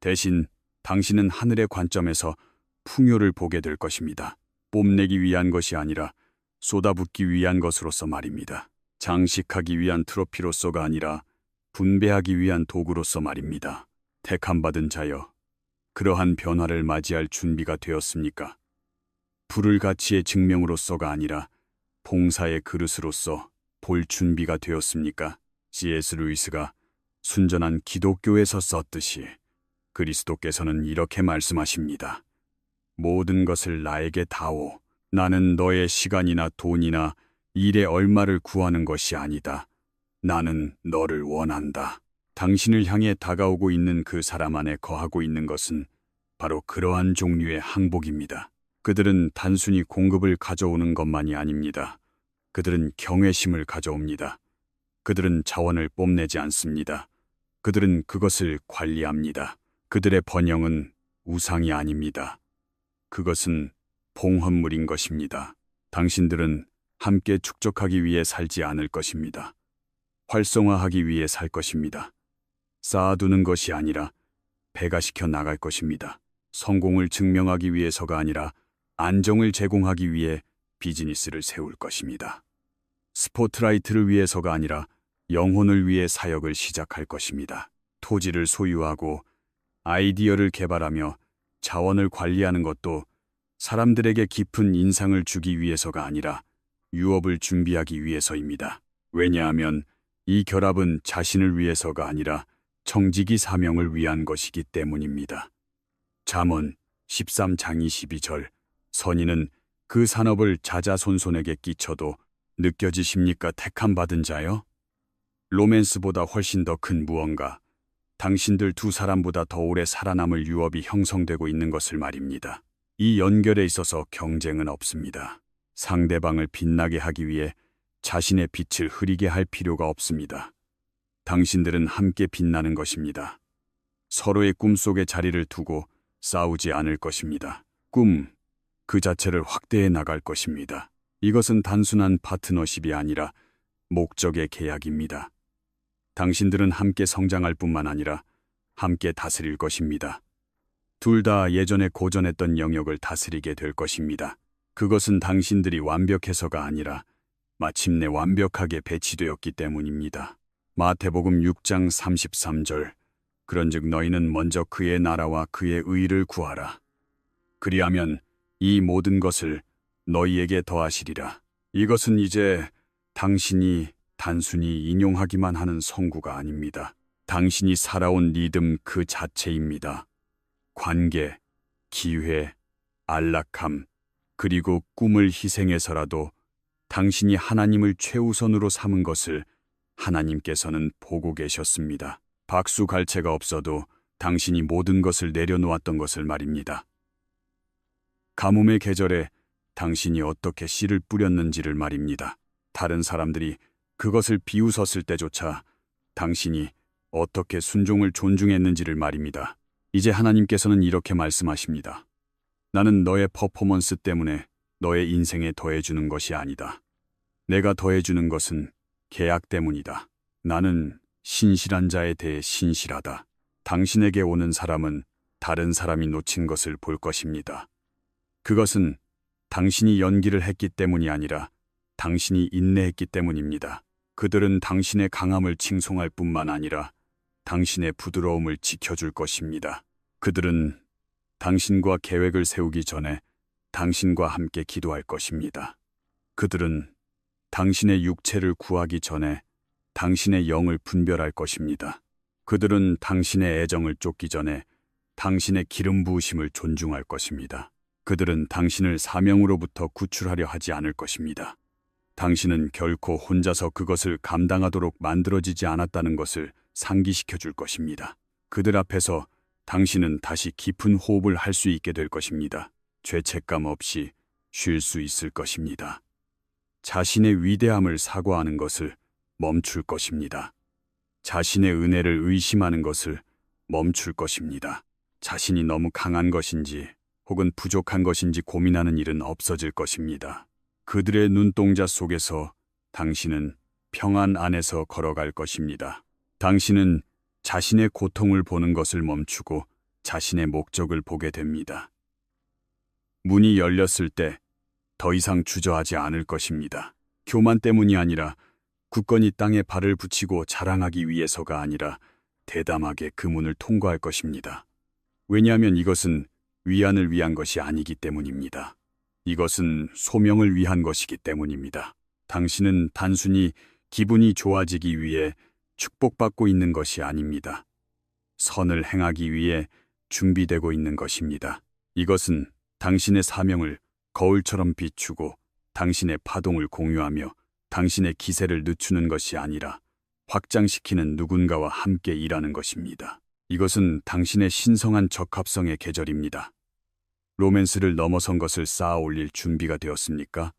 대신 당신은 하늘의 관점에서 풍요를 보게 될 것입니다. 뽐내기 위한 것이 아니라 쏟아붓기 위한 것으로서 말입니다. 장식하기 위한 트로피로서가 아니라 분배하기 위한 도구로서 말입니다. 택함받은 자여, 그러한 변화를 맞이할 준비가 되었습니까? 부를 가치의 증명으로서가 아니라 봉사의 그릇으로서 볼 준비가 되었습니까? C.S. 루이스가 순전한 기독교에서 썼듯이 그리스도께서는 이렇게 말씀하십니다. 모든 것을 나에게 다오. 나는 너의 시간이나 돈이나 일에 얼마를 구하는 것이 아니다. 나는 너를 원한다. 당신을 향해 다가오고 있는 그 사람 안에 거하고 있는 것은 바로 그러한 종류의 항복입니다. 그들은 단순히 공급을 가져오는 것만이 아닙니다. 그들은 경외심을 가져옵니다. 그들은 자원을 뽐내지 않습니다. 그들은 그것을 관리합니다. 그들의 번영은 우상이 아닙니다. 그것은 봉헌물인 것입니다. 당신들은 함께 축적하기 위해 살지 않을 것입니다. 활성화하기 위해 살 것입니다. 쌓아두는 것이 아니라 배가시켜 나갈 것입니다. 성공을 증명하기 위해서가 아니라 안정을 제공하기 위해 비즈니스를 세울 것입니다. 스포트라이트를 위해서가 아니라 영혼을 위해 사역을 시작할 것입니다. 토지를 소유하고 아이디어를 개발하며 자원을 관리하는 것도 사람들에게 깊은 인상을 주기 위해서가 아니라 유업을 준비하기 위해서입니다. 왜냐하면 이 결합은 자신을 위해서가 아니라 청지기 사명을 위한 것이기 때문입니다. 잠언 13장 22절. 선인은 그 산업을 자자손손에게 끼쳐도 느껴지십니까? 택함받은 자여? 로맨스보다 훨씬 더 큰 무언가, 당신들 두 사람보다 더 오래 살아남을 유업이 형성되고 있는 것을 말입니다. 이 연결에 있어서 경쟁은 없습니다. 상대방을 빛나게 하기 위해 자신의 빛을 흐리게 할 필요가 없습니다. 당신들은 함께 빛나는 것입니다. 서로의 꿈속에 자리를 두고 싸우지 않을 것입니다. 꿈 그 자체를 확대해 나갈 것입니다. 이것은 단순한 파트너십이 아니라 목적의 계약입니다. 당신들은 함께 성장할 뿐만 아니라 함께 다스릴 것입니다. 둘 다 예전에 고전했던 영역을 다스리게 될 것입니다. 그것은 당신들이 완벽해서가 아니라 마침내 완벽하게 배치되었기 때문입니다. 마태복음 6장 33절. 그런즉 너희는 먼저 그의 나라와 그의 의를 구하라. 그리하면 이 모든 것을 너희에게 더하시리라. 이것은 이제 당신이 단순히 인용하기만 하는 성구가 아닙니다. 당신이 살아온 리듬 그 자체입니다. 관계, 기회, 안락함, 그리고 꿈을 희생해서라도 당신이 하나님을 최우선으로 삼은 것을 하나님께서는 보고 계셨습니다. 박수갈채가 없어도 당신이 모든 것을 내려놓았던 것을 말입니다. 가뭄의 계절에 당신이 어떻게 씨를 뿌렸는지를 말입니다. 다른 사람들이 그것을 비웃었을 때조차 당신이 어떻게 순종을 존중했는지를 말입니다. 이제 하나님께서는 이렇게 말씀하십니다. 나는 너의 퍼포먼스 때문에 너의 인생에 더해주는 것이 아니다. 내가 더해주는 것은 계약 때문이다. 나는 신실한 자에 대해 신실하다. 당신에게 오는 사람은 다른 사람이 놓친 것을 볼 것입니다. 그것은 당신이 연기를 했기 때문이 아니라 당신이 인내했기 때문입니다. 그들은 당신의 강함을 칭송할 뿐만 아니라 당신의 부드러움을 지켜줄 것입니다. 그들은 당신과 계획을 세우기 전에 당신과 함께 기도할 것입니다. 그들은 당신의 육체를 구하기 전에 당신의 영을 분별할 것입니다. 그들은 당신의 애정을 쫓기 전에 당신의 기름 부으심을 존중할 것입니다. 그들은 당신을 사명으로부터 구출하려 하지 않을 것입니다. 당신은 결코 혼자서 그것을 감당하도록 만들어지지 않았다는 것을 상기시켜 줄 것입니다. 그들 앞에서 당신은 다시 깊은 호흡을 할 수 있게 될 것입니다. 죄책감 없이 쉴 수 있을 것입니다. 자신의 위대함을 사과하는 것을 멈출 것입니다. 자신의 은혜를 의심하는 것을 멈출 것입니다. 자신이 너무 강한 것인지 혹은 부족한 것인지 고민하는 일은 없어질 것입니다. 그들의 눈동자 속에서 당신은 평안 안에서 걸어갈 것입니다. 당신은 자신의 고통을 보는 것을 멈추고 자신의 목적을 보게 됩니다. 문이 열렸을 때 더 이상 주저하지 않을 것입니다. 교만 때문이 아니라 굳건히 땅에 발을 붙이고 자랑하기 위해서가 아니라 대담하게 그 문을 통과할 것입니다. 왜냐하면 이것은 위안을 위한 것이 아니기 때문입니다. 이것은 소명을 위한 것이기 때문입니다. 당신은 단순히 기분이 좋아지기 위해 축복받고 있는 것이 아닙니다. 선을 행하기 위해 준비되고 있는 것입니다. 이것은 당신의 사명을 거울처럼 비추고 당신의 파동을 공유하며 당신의 기세를 늦추는 것이 아니라 확장시키는 누군가와 함께 일하는 것입니다. 이것은 당신의 신성한 적합성의 계절입니다. 로맨스를 넘어선 것을 쌓아 올릴 준비가 되었습니까?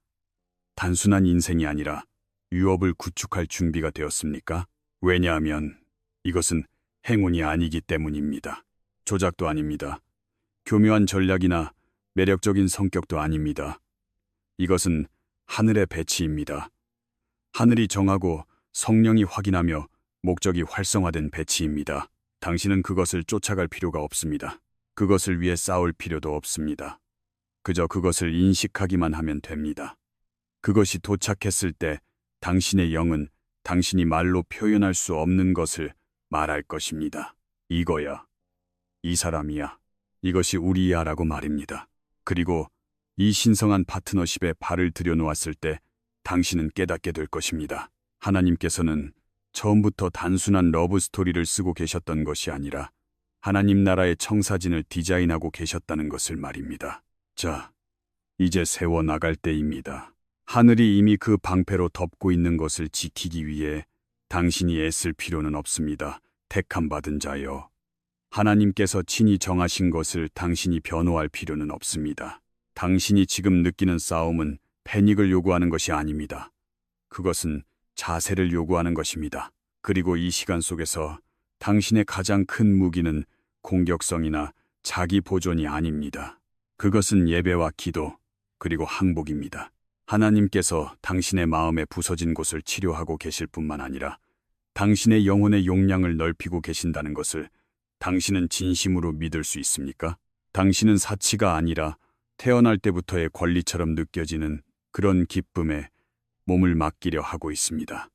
단순한 인생이 아니라 유업을 구축할 준비가 되었습니까? 왜냐하면 이것은 행운이 아니기 때문입니다. 조작도 아닙니다. 교묘한 전략이나 매력적인 성격도 아닙니다. 이것은 하늘의 배치입니다. 하늘이 정하고 성령이 확인하며 목적이 활성화된 배치입니다. 당신은 그것을 쫓아갈 필요가 없습니다. 그것을 위해 싸울 필요도 없습니다. 그저 그것을 인식하기만 하면 됩니다. 그것이 도착했을 때 당신의 영은 당신이 말로 표현할 수 없는 것을 말할 것입니다. 이거야. 이 사람이야. 이것이 우리야 라고 말입니다. 그리고 이 신성한 파트너십에 발을 들여놓았을 때 당신은 깨닫게 될 것입니다. 하나님께서는 처음부터 단순한 러브 스토리를 쓰고 계셨던 것이 아니라 하나님 나라의 청사진을 디자인하고 계셨다는 것을 말입니다. 자, 이제 세워나갈 때입니다. 하늘이 이미 그 방패로 덮고 있는 것을 지키기 위해 당신이 애쓸 필요는 없습니다. 택함 받은 자여. 하나님께서 친히 정하신 것을 당신이 변호할 필요는 없습니다. 당신이 지금 느끼는 싸움은 패닉을 요구하는 것이 아닙니다. 그것은 자세를 요구하는 것입니다. 그리고 이 시간 속에서 당신의 가장 큰 무기는 공격성이나 자기 보존이 아닙니다. 그것은 예배와 기도, 그리고 항복입니다. 하나님께서 당신의 마음에 부서진 곳을 치료하고 계실 뿐만 아니라 당신의 영혼의 용량을 넓히고 계신다는 것을 당신은 진심으로 믿을 수 있습니까? 당신은 사치가 아니라 태어날 때부터의 권리처럼 느껴지는 그런 기쁨에 몸을 맡기려 하고 있습니다.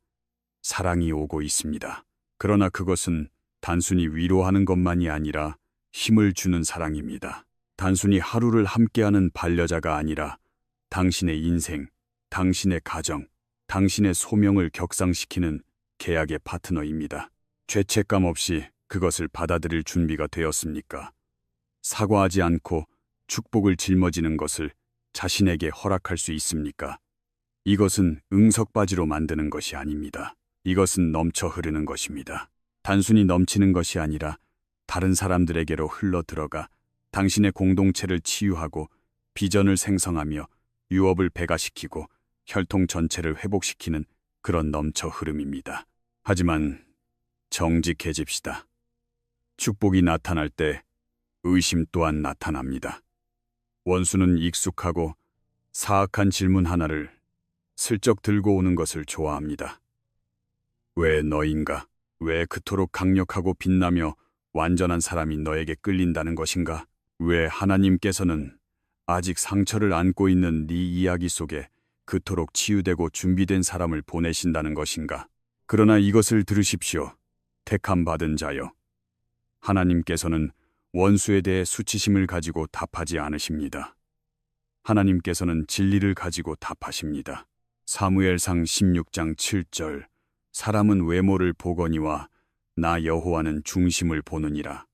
사랑이 오고 있습니다. 그러나 그것은 단순히 위로하는 것만이 아니라 힘을 주는 사랑입니다. 단순히 하루를 함께하는 반려자가 아니라 당신의 인생, 당신의 가정, 당신의 소명을 격상시키는 계약의 파트너입니다. 죄책감 없이 그것을 받아들일 준비가 되었습니까? 사과하지 않고 축복을 짊어지는 것을 자신에게 허락할 수 있습니까? 이것은 응석바지로 만드는 것이 아닙니다. 이것은 넘쳐 흐르는 것입니다. 단순히 넘치는 것이 아니라 다른 사람들에게로 흘러 들어가 당신의 공동체를 치유하고 비전을 생성하며 유업을 배가시키고 혈통 전체를 회복시키는 그런 넘쳐 흐름입니다. 하지만 정직해집시다. 축복이 나타날 때 의심 또한 나타납니다. 원수는 익숙하고 사악한 질문 하나를 슬쩍 들고 오는 것을 좋아합니다. 왜 너인가? 왜 그토록 강력하고 빛나며 완전한 사람이 너에게 끌린다는 것인가? 왜 하나님께서는 아직 상처를 안고 있는 네 이야기 속에 그토록 치유되고 준비된 사람을 보내신다는 것인가? 그러나 이것을 들으십시오. 택함 받은 자여. 하나님께서는 원수에 대해 수치심을 가지고 답하지 않으십니다. 하나님께서는 진리를 가지고 답하십니다. 사무엘상 16장 7절. 사람은 외모를 보거니와 나 여호와는 중심을 보느니라.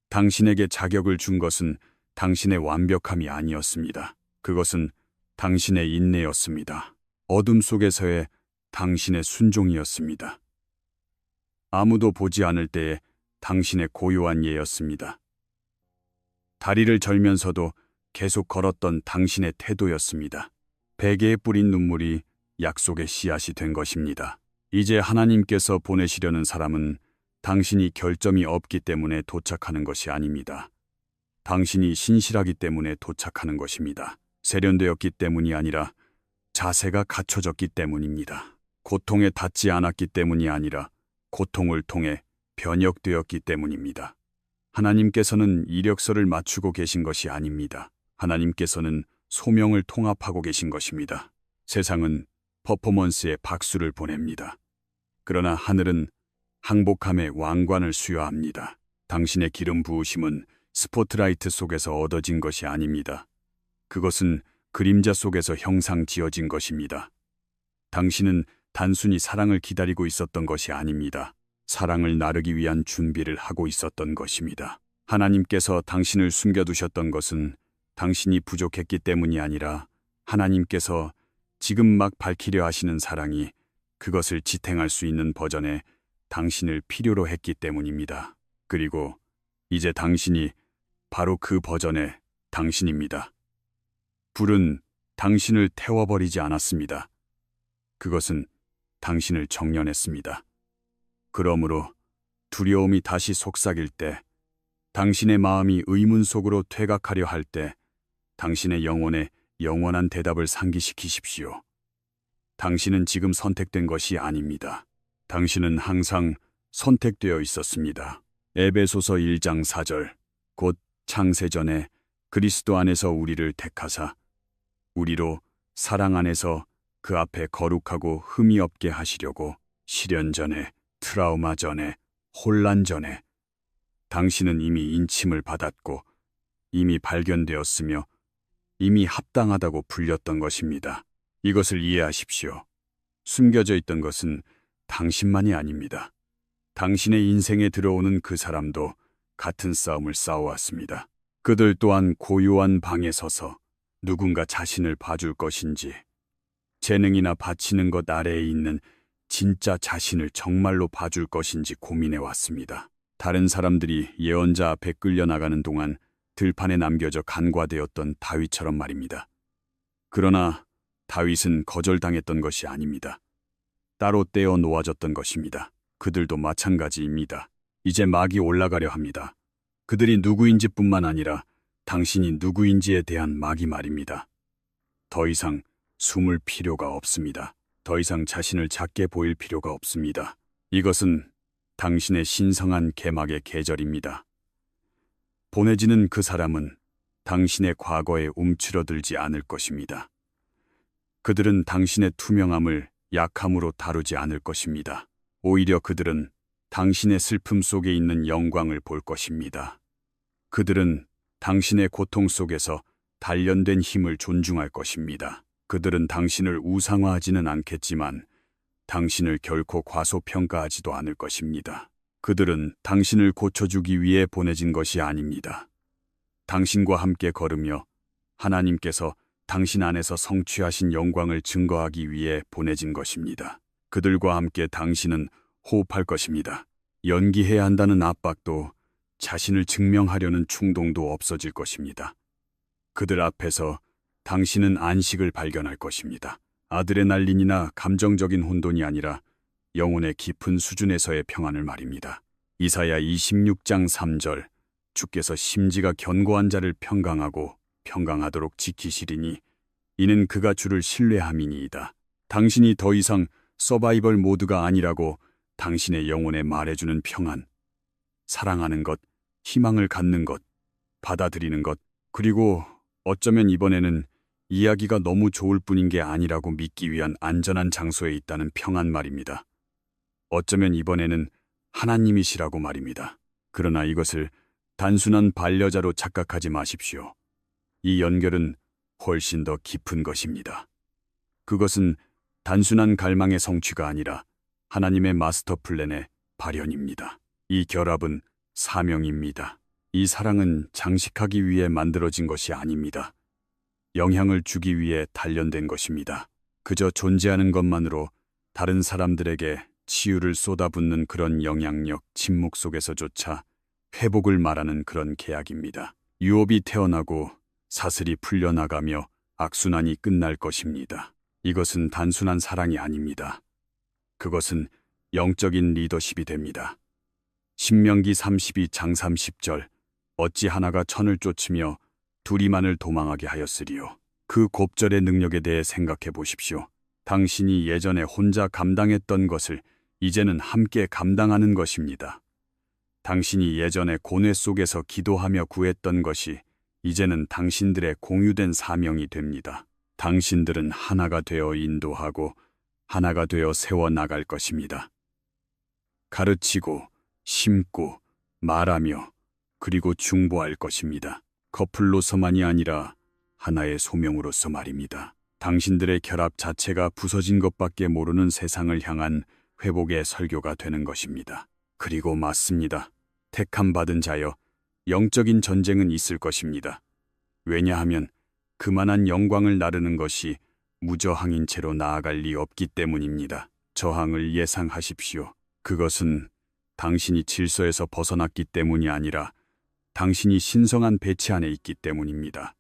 당신에게 자격을 준 것은 당신의 완벽함이 아니었습니다. 그것은 당신의 인내였습니다. 어둠 속에서의 당신의 순종이었습니다. 아무도 보지 않을 때에 당신의 고요한 예였습니다. 다리를 절면서도 계속 걸었던 당신의 태도였습니다. 베개에 뿌린 눈물이 약속의 씨앗이 된 것입니다. 이제 하나님께서 보내시려는 사람은 당신이 결점이 없기 때문에 도착하는 것이 아닙니다. 당신이 신실하기 때문에 도착하는 것입니다. 세련되었기 때문이 아니라 자세가 갖춰졌기 때문입니다. 고통에 닿지 않았기 때문이 아니라 고통을 통해 변혁되었기 때문입니다. 하나님께서는 이력서를 맞추고 계신 것이 아닙니다. 하나님께서는 소명을 통합하고 계신 것입니다. 세상은 퍼포먼스에 박수를 보냅니다. 그러나 하늘은 항복함의 왕관을 수여합니다. 당신의 기름 부으심은 스포트라이트 속에서 얻어진 것이 아닙니다. 그것은 그림자 속에서 형상 지어진 것입니다. 당신은 단순히 사랑을 기다리고 있었던 것이 아닙니다. 사랑을 나르기 위한 준비를 하고 있었던 것입니다. 하나님께서 당신을 숨겨두셨던 것은 당신이 부족했기 때문이 아니라 하나님께서 지금 막 밝히려 하시는 사랑이 그것을 지탱할 수 있는 버전의 당신을 필요로 했기 때문입니다. 그리고 이제 당신이 바로 그 버전의 당신입니다. 불은 당신을 태워버리지 않았습니다. 그것은 당신을 정련했습니다. 그러므로 두려움이 다시 속삭일 때, 당신의 마음이 의문 속으로 퇴각하려 할 때, 당신의 영혼에 영원한 대답을 상기시키십시오. 당신은 지금 선택된 것이 아닙니다. 당신은 항상 선택되어 있었습니다. 에베소서 1장 4절. 곧 창세전에 그리스도 안에서 우리를 택하사 우리로 사랑 안에서 그 앞에 거룩하고 흠이 없게 하시려고 시련 전에, 트라우마 전에, 혼란 전에 당신은 이미 인침을 받았고 이미 발견되었으며 이미 합당하다고 불렸던 것입니다. 이것을 이해하십시오. 숨겨져 있던 것은 당신만이 아닙니다. 당신의 인생에 들어오는 그 사람도 같은 싸움을 싸워왔습니다. 그들 또한 고요한 방에 서서 누군가 자신을 봐줄 것인지, 재능이나 바치는 것 아래에 있는 진짜 자신을 정말로 봐줄 것인지 고민해왔습니다. 다른 사람들이 예언자 앞에 끌려나가는 동안 들판에 남겨져 간과되었던 다윗처럼 말입니다. 그러나 다윗은 거절당했던 것이 아닙니다. 따로 떼어 놓아졌던 것입니다. 그들도 마찬가지입니다. 이제 막이 올라가려 합니다. 그들이 누구인지 뿐만 아니라 당신이 누구인지에 대한 막이 말입니다. 더 이상 숨을 필요가 없습니다. 더 이상 자신을 작게 보일 필요가 없습니다. 이것은 당신의 신성한 개막의 계절입니다. 보내지는 그 사람은 당신의 과거에 움츠러들지 않을 것입니다. 그들은 당신의 투명함을 약함으로 다루지 않을 것입니다. 오히려 그들은 당신의 슬픔 속에 있는 영광을 볼 것입니다. 그들은 당신의 고통 속에서 단련된 힘을 존중할 것입니다. 그들은 당신을 우상화하지는 않겠지만 당신을 결코 과소평가하지도 않을 것입니다. 그들은 당신을 고쳐주기 위해 보내진 것이 아닙니다. 당신과 함께 걸으며 하나님께서 당신 안에서 성취하신 영광을 증거하기 위해 보내진 것입니다. 그들과 함께 당신은 호흡할 것입니다. 연기해야 한다는 압박도 자신을 증명하려는 충동도 없어질 것입니다. 그들 앞에서 당신은 안식을 발견할 것입니다. 아드레날린이나 감정적인 혼돈이 아니라 영혼의 깊은 수준에서의 평안을 말입니다. 이사야 26장 3절 주께서 심지가 견고한 자를 평강하고 평강하도록 지키시리니 이는 그가 주를 신뢰함이니이다. 당신이 더 이상 서바이벌 모드가 아니라고 당신의 영혼에 말해주는 평안, 사랑하는 것, 희망을 갖는 것, 받아들이는 것, 그리고 어쩌면 이번에는 이야기가 너무 좋을 뿐인 게 아니라고 믿기 위한 안전한 장소에 있다는 평안 말입니다. 어쩌면 이번에는 하나님이시라고 말입니다. 그러나 이것을 단순한 반려자로 착각하지 마십시오. 이 연결은 훨씬 더 깊은 것입니다. 그것은 단순한 갈망의 성취가 아니라 하나님의 마스터 플랜의 발현입니다. 이 결합은 사명입니다. 이 사랑은 장식하기 위해 만들어진 것이 아닙니다. 영향을 주기 위해 단련된 것입니다. 그저 존재하는 것만으로 다른 사람들에게 치유를 쏟아붓는 그런 영향력, 침묵 속에서조차 회복을 말하는 그런 계약입니다. 유업이 태어나고 사슬이 풀려나가며 악순환이 끝날 것입니다. 이것은 단순한 사랑이 아닙니다. 그것은 영적인 리더십이 됩니다. 신명기 32장 30절 어찌 하나가 천을 쫓으며 둘이만을 도망하게 하였으리요. 그 곱절의 능력에 대해 생각해 보십시오. 당신이 예전에 혼자 감당했던 것을 이제는 함께 감당하는 것입니다. 당신이 예전에 고뇌 속에서 기도하며 구했던 것이 이제는 당신들의 공유된 사명이 됩니다. 당신들은 하나가 되어 인도하고 하나가 되어 세워나갈 것입니다. 가르치고 심고 말하며 그리고 중보할 것입니다. 커플로서만이 아니라 하나의 소명으로서 말입니다. 당신들의 결합 자체가 부서진 것밖에 모르는 세상을 향한 회복의 설교가 되는 것입니다. 그리고 맞습니다. 택함 받은 자여, 영적인 전쟁은 있을 것입니다. 왜냐하면 그만한 영광을 나르는 것이 무저항인 채로 나아갈 리 없기 때문입니다. 저항을 예상하십시오. 그것은 당신이 질서에서 벗어났기 때문이 아니라 당신이 신성한 배치 안에 있기 때문입니다.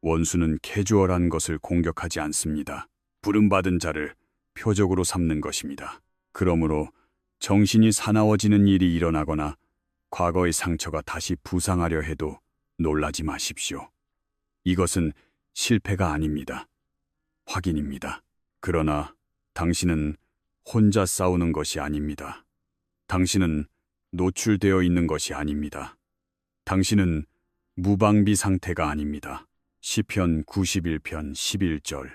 원수는 캐주얼한 것을 공격하지 않습니다. 부름받은 자를 표적으로 삼는 것입니다. 그러므로 정신이 사나워지는 일이 일어나거나 과거의 상처가 다시 부상하려 해도 놀라지 마십시오. 이것은 실패가 아닙니다. 확인입니다. 그러나 당신은 혼자 싸우는 것이 아닙니다. 당신은 노출되어 있는 것이 아닙니다. 당신은 무방비 상태가 아닙니다. 시편 91편 11절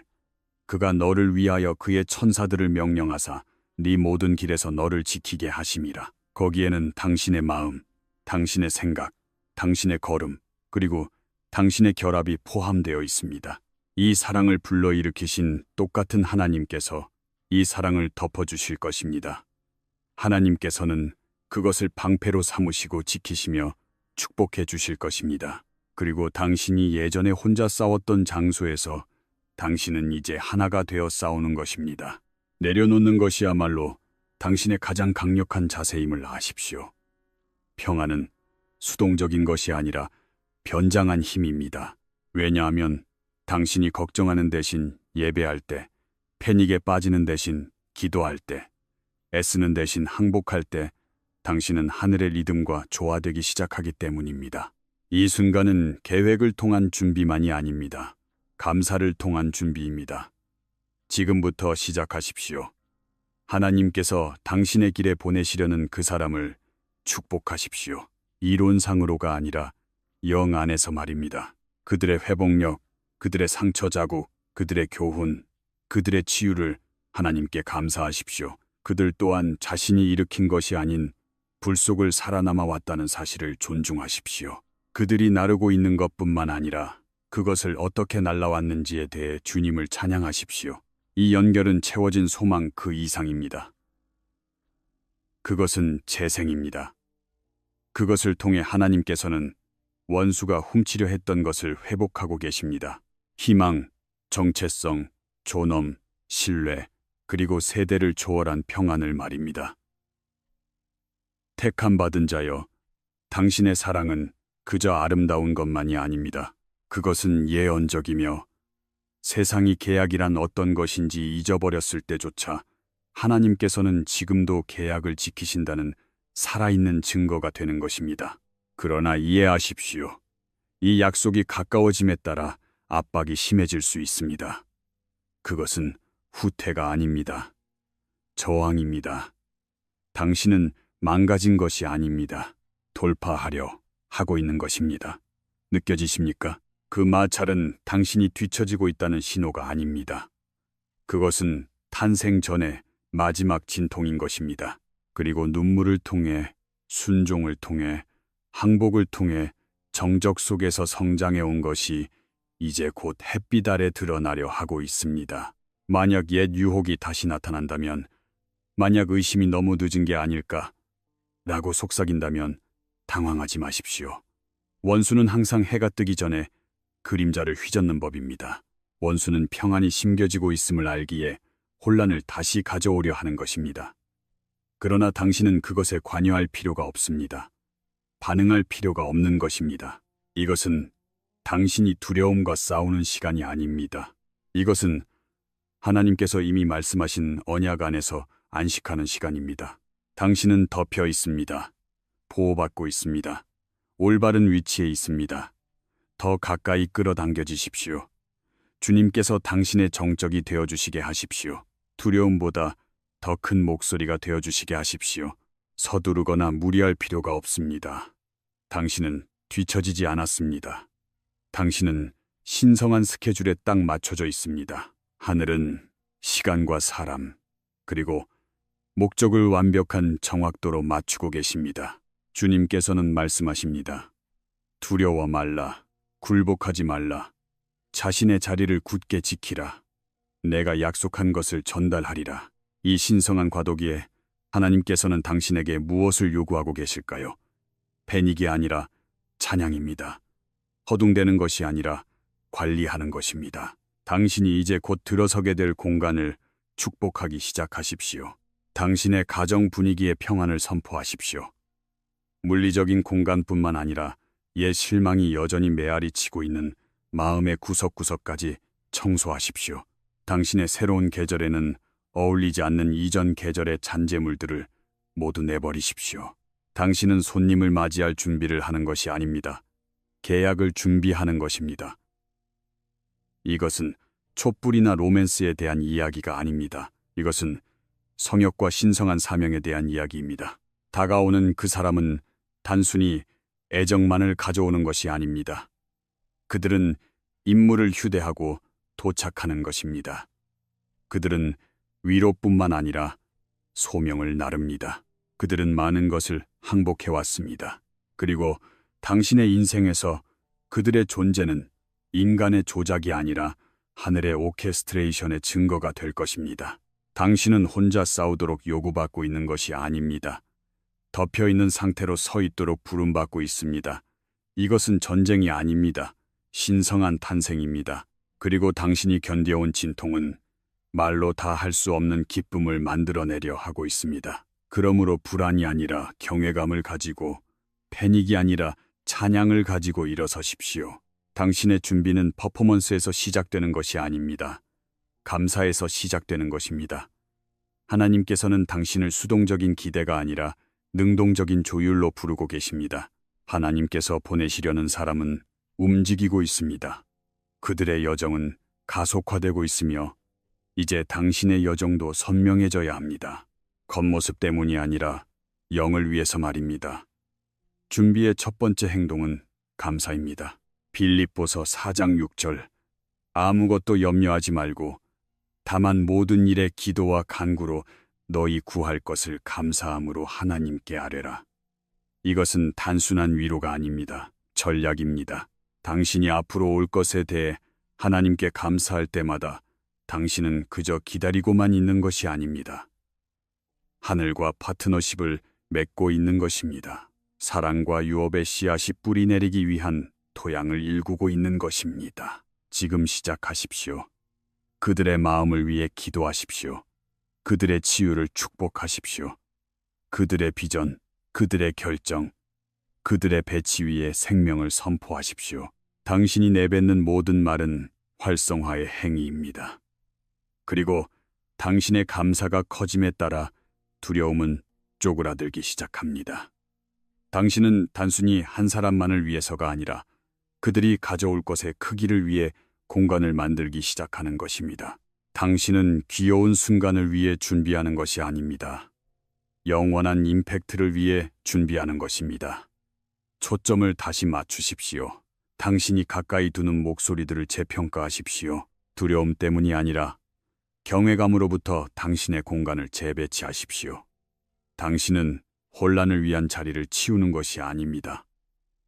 그가 너를 위하여 그의 천사들을 명령하사 네 모든 길에서 너를 지키게 하심이라. 거기에는 당신의 마음, 당신의 생각, 당신의 걸음, 그리고 당신의 결합이 포함되어 있습니다. 이 사랑을 불러일으키신 똑같은 하나님께서 이 사랑을 덮어주실 것입니다. 하나님께서는 그것을 방패로 삼으시고 지키시며 축복해 주실 것입니다. 그리고 당신이 예전에 혼자 싸웠던 장소에서 당신은 이제 하나가 되어 싸우는 것입니다. 내려놓는 것이야말로 당신의 가장 강력한 자세임을 아십시오. 평안은 수동적인 것이 아니라 변장한 힘입니다. 왜냐하면 당신이 걱정하는 대신 예배할 때, 패닉에 빠지는 대신 기도할 때, 애쓰는 대신 항복할 때 당신은 하늘의 리듬과 조화되기 시작하기 때문입니다. 이 순간은 계획을 통한 준비만이 아닙니다. 감사를 통한 준비입니다. 지금부터 시작하십시오. 하나님께서 당신의 길에 보내시려는 그 사람을 축복하십시오. 이론상으로가 아니라 영 안에서 말입니다. 그들의 회복력, 그들의 상처 자국, 그들의 교훈, 그들의 치유를 하나님께 감사하십시오. 그들 또한 자신이 일으킨 것이 아닌 불 속을 살아남아 왔다는 사실을 존중하십시오. 그들이 나르고 있는 것뿐만 아니라 그것을 어떻게 날라왔는지에 대해 주님을 찬양하십시오. 이 연결은 채워진 소망 그 이상입니다. 그것은 재생입니다. 그것을 통해 하나님께서는 원수가 훔치려 했던 것을 회복하고 계십니다. 희망, 정체성, 존엄, 신뢰, 그리고 세대를 초월한 평안을 말입니다. 택함받은 자여, 당신의 사랑은 그저 아름다운 것만이 아닙니다. 그것은 예언적이며 세상이 계약이란 어떤 것인지 잊어버렸을 때조차 하나님께서는 지금도 계약을 지키신다는 살아있는 증거가 되는 것입니다. 그러나 이해하십시오. 이 약속이 가까워짐에 따라 압박이 심해질 수 있습니다. 그것은 후퇴가 아닙니다. 저항입니다. 당신은 망가진 것이 아닙니다. 돌파하려 하고 있는 것입니다. 느껴지십니까? 그 마찰은 당신이 뒤처지고 있다는 신호가 아닙니다. 그것은 탄생 전에 마지막 진통인 것입니다. 그리고 눈물을 통해, 순종을 통해, 항복을 통해 정적 속에서 성장해 온 것이 이제 곧 햇빛 아래 드러나려 하고 있습니다. 만약 옛 유혹이 다시 나타난다면, 만약 의심이 너무 늦은 게 아닐까 라고 속삭인다면 당황하지 마십시오. 원수는 항상 해가 뜨기 전에 그림자를 휘젓는 법입니다. 원수는 평안이 심겨지고 있음을 알기에 혼란을 다시 가져오려 하는 것입니다. 그러나 당신은 그것에 관여할 필요가 없습니다. 반응할 필요가 없는 것입니다. 이것은 당신이 두려움과 싸우는 시간이 아닙니다. 이것은 하나님께서 이미 말씀하신 언약 안에서 안식하는 시간입니다. 당신은 덮여 있습니다. 보호받고 있습니다. 올바른 위치에 있습니다. 더 가까이 끌어당겨지십시오. 주님께서 당신의 정적이 되어주시게 하십시오. 두려움보다 더 큰 목소리가 되어주시게 하십시오. 서두르거나 무리할 필요가 없습니다. 당신은 뒤처지지 않았습니다. 당신은 신성한 스케줄에 딱 맞춰져 있습니다. 하늘은 시간과 사람, 그리고 목적을 완벽한 정확도로 맞추고 계십니다. 주님께서는 말씀하십니다. 두려워 말라. 굴복하지 말라. 자신의 자리를 굳게 지키라. 내가 약속한 것을 전달하리라. 이 신성한 과도기에 하나님께서는 당신에게 무엇을 요구하고 계실까요? 패닉이 아니라 찬양입니다. 허둥대는 것이 아니라 관리하는 것입니다. 당신이 이제 곧 들어서게 될 공간을 축복하기 시작하십시오. 당신의 가정 분위기의 평안을 선포하십시오. 물리적인 공간뿐만 아니라 옛 실망이 여전히 메아리 치고 있는 마음의 구석구석까지 청소하십시오. 당신의 새로운 계절에는 어울리지 않는 이전 계절의 잔재물들을 모두 내버리십시오. 당신은 손님을 맞이할 준비를 하는 것이 아닙니다. 계약을 준비하는 것입니다. 이것은 촛불이나 로맨스에 대한 이야기가 아닙니다. 이것은 성역과 신성한 사명에 대한 이야기입니다. 다가오는 그 사람은 단순히 애정만을 가져오는 것이 아닙니다. 그들은 임무를 휴대하고 도착하는 것입니다. 그들은 위로뿐만 아니라 소명을 나릅니다. 그들은 많은 것을 항복해왔습니다. 그리고 당신의 인생에서 그들의 존재는 인간의 조작이 아니라 하늘의 오케스트레이션의 증거가 될 것입니다. 당신은 혼자 싸우도록 요구받고 있는 것이 아닙니다. 덮여있는 상태로 서 있도록 부름받고 있습니다. 이것은 전쟁이 아닙니다. 신성한 탄생입니다. 그리고 당신이 견뎌온 진통은 말로 다 할 수 없는 기쁨을 만들어내려 하고 있습니다. 그러므로 불안이 아니라 경외감을 가지고, 패닉이 아니라 찬양을 가지고 일어서십시오. 당신의 준비는 퍼포먼스에서 시작되는 것이 아닙니다. 감사에서 시작되는 것입니다. 하나님께서는 당신을 수동적인 기대가 아니라 능동적인 조율로 부르고 계십니다. 하나님께서 보내시려는 사람은 움직이고 있습니다. 그들의 여정은 가속화되고 있으며 이제 당신의 여정도 선명해져야 합니다. 겉모습 때문이 아니라 영을 위해서 말입니다. 준비의 첫 번째 행동은 감사입니다. 빌립보서 4장 6절. 아무것도 염려하지 말고 다만 모든 일에 기도와 간구로 너희 구할 것을 감사함으로 하나님께 아뢰라. 이것은 단순한 위로가 아닙니다. 전략입니다. 당신이 앞으로 올 것에 대해 하나님께 감사할 때마다 당신은 그저 기다리고만 있는 것이 아닙니다. 하늘과 파트너십을 맺고 있는 것입니다. 사랑과 유업의 씨앗이 뿌리 내리기 위한 토양을 일구고 있는 것입니다. 지금 시작하십시오. 그들의 마음을 위해 기도하십시오. 그들의 치유를 축복하십시오. 그들의 비전, 그들의 결정, 그들의 배치 위에 생명을 선포하십시오. 당신이 내뱉는 모든 말은 활성화의 행위입니다. 그리고 당신의 감사가 커짐에 따라 두려움은 쪼그라들기 시작합니다. 당신은 단순히 한 사람만을 위해서가 아니라 그들이 가져올 것의 크기를 위해 공간을 만들기 시작하는 것입니다. 당신은 귀여운 순간을 위해 준비하는 것이 아닙니다. 영원한 임팩트를 위해 준비하는 것입니다. 초점을 다시 맞추십시오. 당신이 가까이 두는 목소리들을 재평가하십시오. 두려움 때문이 아니라 경외감으로부터 당신의 공간을 재배치하십시오. 당신은 혼란을 위한 자리를 치우는 것이 아닙니다.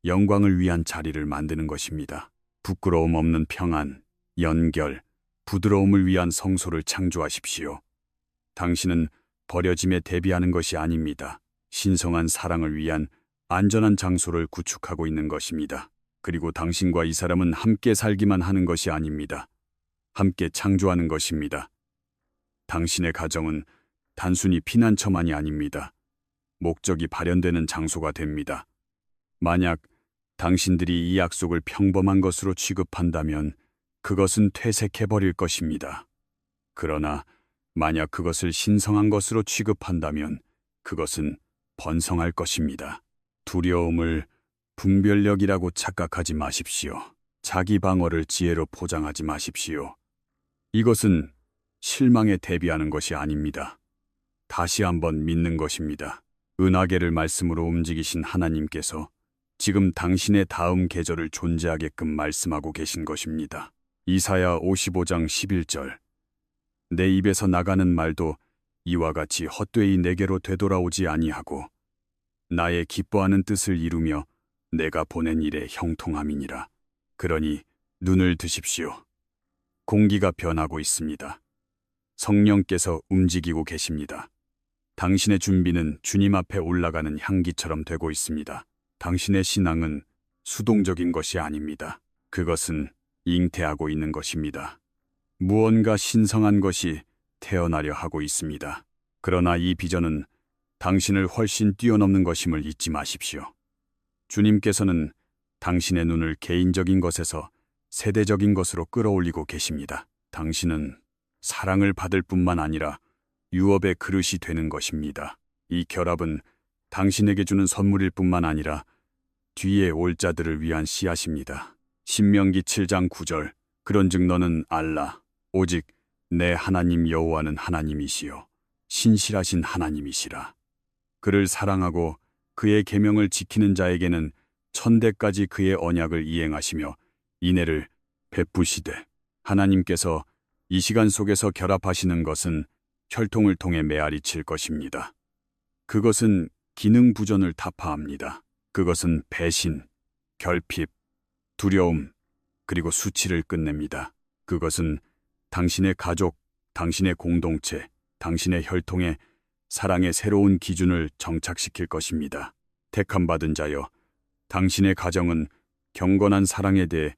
영광을 위한 자리를 만드는 것입니다. 부끄러움 없는 평안, 연결, 부드러움을 위한 성소를 창조하십시오. 당신은 버려짐에 대비하는 것이 아닙니다. 신성한 사랑을 위한 안전한 장소를 구축하고 있는 것입니다. 그리고 당신과 이 사람은 함께 살기만 하는 것이 아닙니다. 함께 창조하는 것입니다. 당신의 가정은 단순히 피난처만이 아닙니다. 목적이 발현되는 장소가 됩니다. 만약 당신들이 이 약속을 평범한 것으로 취급한다면 그것은 퇴색해버릴 것입니다. 그러나 만약 그것을 신성한 것으로 취급한다면 그것은 번성할 것입니다. 두려움을 분별력이라고 착각하지 마십시오. 자기 방어를 지혜로 포장하지 마십시오. 이것은 실망에 대비하는 것이 아닙니다. 다시 한번 믿는 것입니다. 은하계를 말씀으로 움직이신 하나님께서 지금 당신의 다음 계절을 존재하게끔 말씀하고 계신 것입니다. 이사야 55장 11절. 내 입에서 나가는 말도 이와 같이 헛되이 내게로 되돌아오지 아니하고 나의 기뻐하는 뜻을 이루며 내가 보낸 일에 형통함이니라. 그러니 눈을 드십시오. 공기가 변하고 있습니다. 성령께서 움직이고 계십니다. 당신의 준비는 주님 앞에 올라가는 향기처럼 되고 있습니다. 당신의 신앙은 수동적인 것이 아닙니다. 그것은 잉태하고 있는 것입니다. 무언가 신성한 것이 태어나려 하고 있습니다. 그러나 이 비전은 당신을 훨씬 뛰어넘는 것임을 잊지 마십시오. 주님께서는 당신의 눈을 개인적인 것에서 세대적인 것으로 끌어올리고 계십니다. 당신은 사랑을 받을 뿐만 아니라 유업의 그릇이 되는 것입니다. 이 결합은 당신에게 주는 선물일 뿐만 아니라 뒤에 올 자들을 위한 씨앗입니다. 신명기 7장 9절. 그런즉 너는 알라. 오직 내 하나님 여호와는 하나님이시요 신실하신 하나님이시라. 그를 사랑하고 그의 계명을 지키는 자에게는 천대까지 그의 언약을 이행하시며 인애를 베푸시되. 하나님께서 이 시간 속에서 결합하시는 것은 혈통을 통해 메아리 칠 것입니다. 그것은 기능 부전을 타파합니다. 그것은 배신, 결핍, 두려움, 그리고 수치를 끝냅니다. 그것은 당신의 가족, 당신의 공동체, 당신의 혈통에 사랑의 새로운 기준을 정착시킬 것입니다. 택함받은 자여, 당신의 가정은 경건한 사랑에 대해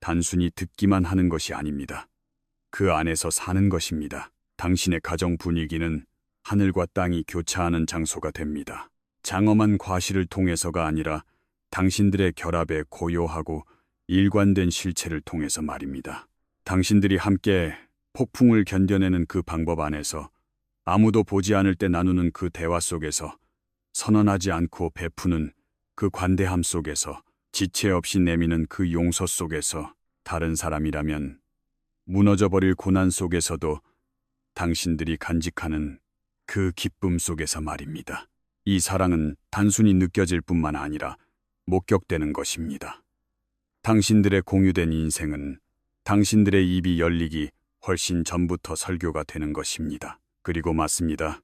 단순히 듣기만 하는 것이 아닙니다. 그 안에서 사는 것입니다. 당신의 가정 분위기는 하늘과 땅이 교차하는 장소가 됩니다. 장엄한 과실을 통해서가 아니라 당신들의 결합의 고요하고 일관된 실체를 통해서 말입니다. 당신들이 함께 폭풍을 견뎌내는 그 방법 안에서, 아무도 보지 않을 때 나누는 그 대화 속에서, 선언하지 않고 베푸는 그 관대함 속에서, 지체 없이 내미는 그 용서 속에서, 다른 사람이라면 무너져버릴 고난 속에서도 당신들이 간직하는 그 기쁨 속에서 말입니다. 이 사랑은 단순히 느껴질 뿐만 아니라 목격되는 것입니다. 당신들의 공유된 인생은 당신들의 입이 열리기 훨씬 전부터 설교가 되는 것입니다. 그리고 맞습니다.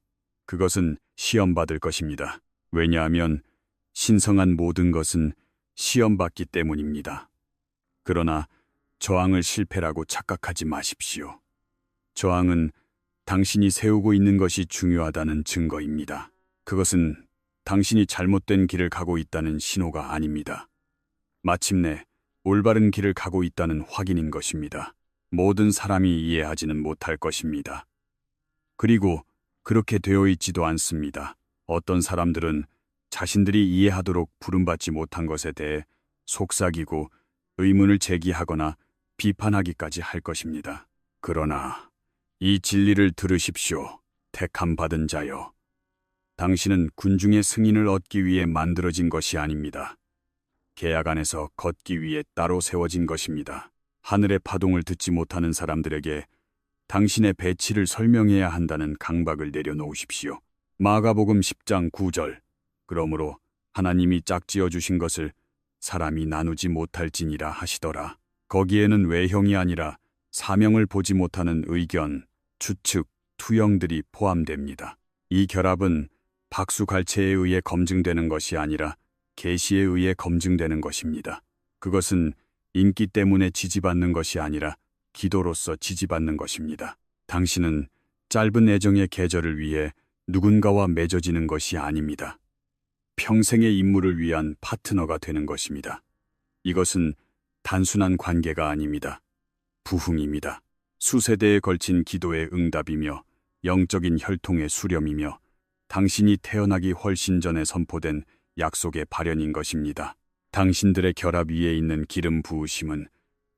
그것은 시험받을 것입니다. 왜냐하면 신성한 모든 것은 시험받기 때문입니다. 그러나 저항을 실패라고 착각하지 마십시오. 저항은 당신이 세우고 있는 것이 중요하다는 증거입니다. 그것은 당신이 잘못된 길을 가고 있다는 신호가 아닙니다. 마침내 올바른 길을 가고 있다는 확인인 것입니다. 모든 사람이 이해하지는 못할 것입니다. 그리고 그렇게 되어 있지도 않습니다. 어떤 사람들은 자신들이 이해하도록 부름받지 못한 것에 대해 속삭이고 의문을 제기하거나 비판하기까지 할 것입니다. 그러나 이 진리를 들으십시오. 택함 받은 자여. 당신은 군중의 승인을 얻기 위해 만들어진 것이 아닙니다. 계약 안에서 걷기 위해 따로 세워진 것입니다. 하늘의 파동을 듣지 못하는 사람들에게 당신의 배치를 설명해야 한다는 강박을 내려놓으십시오. 마가복음 10장 9절. 그러므로 하나님이 짝지어 주신 것을 사람이 나누지 못할지니라 하시더라. 거기에는 외형이 아니라 사명을 보지 못하는 의견, 추측, 투영들이 포함됩니다. 이 결합은 박수갈채에 의해 검증되는 것이 아니라 계시에 의해 검증되는 것입니다. 그것은 인기 때문에 지지받는 것이 아니라 기도로서 지지받는 것입니다. 당신은 짧은 애정의 계절을 위해 누군가와 맺어지는 것이 아닙니다. 평생의 임무를 위한 파트너가 되는 것입니다. 이것은 단순한 관계가 아닙니다. 부흥입니다. 수세대에 걸친 기도의 응답이며 영적인 혈통의 수렴이며 당신이 태어나기 훨씬 전에 선포된 약속의 발현인 것입니다. 당신들의 결합 위에 있는 기름 부으심은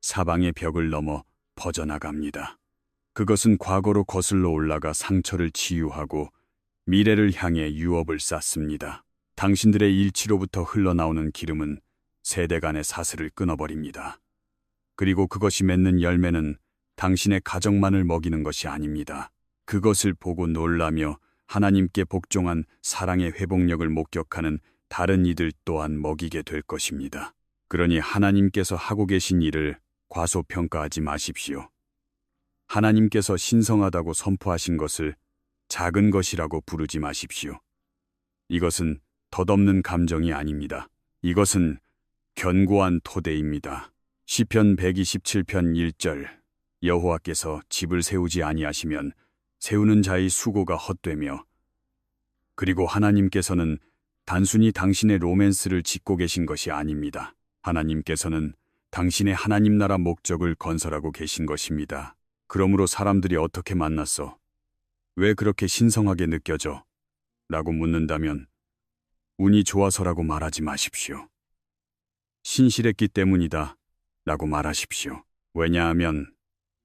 사방의 벽을 넘어 퍼져나갑니다. 그것은 과거로 거슬러 올라가 상처를 치유하고 미래를 향해 유업을 쌓습니다. 당신들의 일치로부터 흘러나오는 기름은 세대 간의 사슬을 끊어버립니다. 그리고 그것이 맺는 열매는 당신의 가정만을 먹이는 것이 아닙니다. 그것을 보고 놀라며 하나님께 복종한 사랑의 회복력을 목격하는 다른 이들 또한 먹이게 될 것입니다. 그러니 하나님께서 하고 계신 일을 과소평가하지 마십시오. 하나님께서 신성하다고 선포하신 것을 작은 것이라고 부르지 마십시오. 이것은 덧없는 감정이 아닙니다. 이것은 견고한 토대입니다. 시편 127편 1절. 여호와께서 집을 세우지 아니하시면 세우는 자의 수고가 헛되며, 그리고 하나님께서는 단순히 당신의 로맨스를 짓고 계신 것이 아닙니다. 하나님께서는 당신의 하나님 나라 목적을 건설하고 계신 것입니다. 그러므로 사람들이 어떻게 만났어? 왜 그렇게 신성하게 느껴져? 라고 묻는다면 운이 좋아서라고 말하지 마십시오. 신실했기 때문이다 라고 말하십시오. 왜냐하면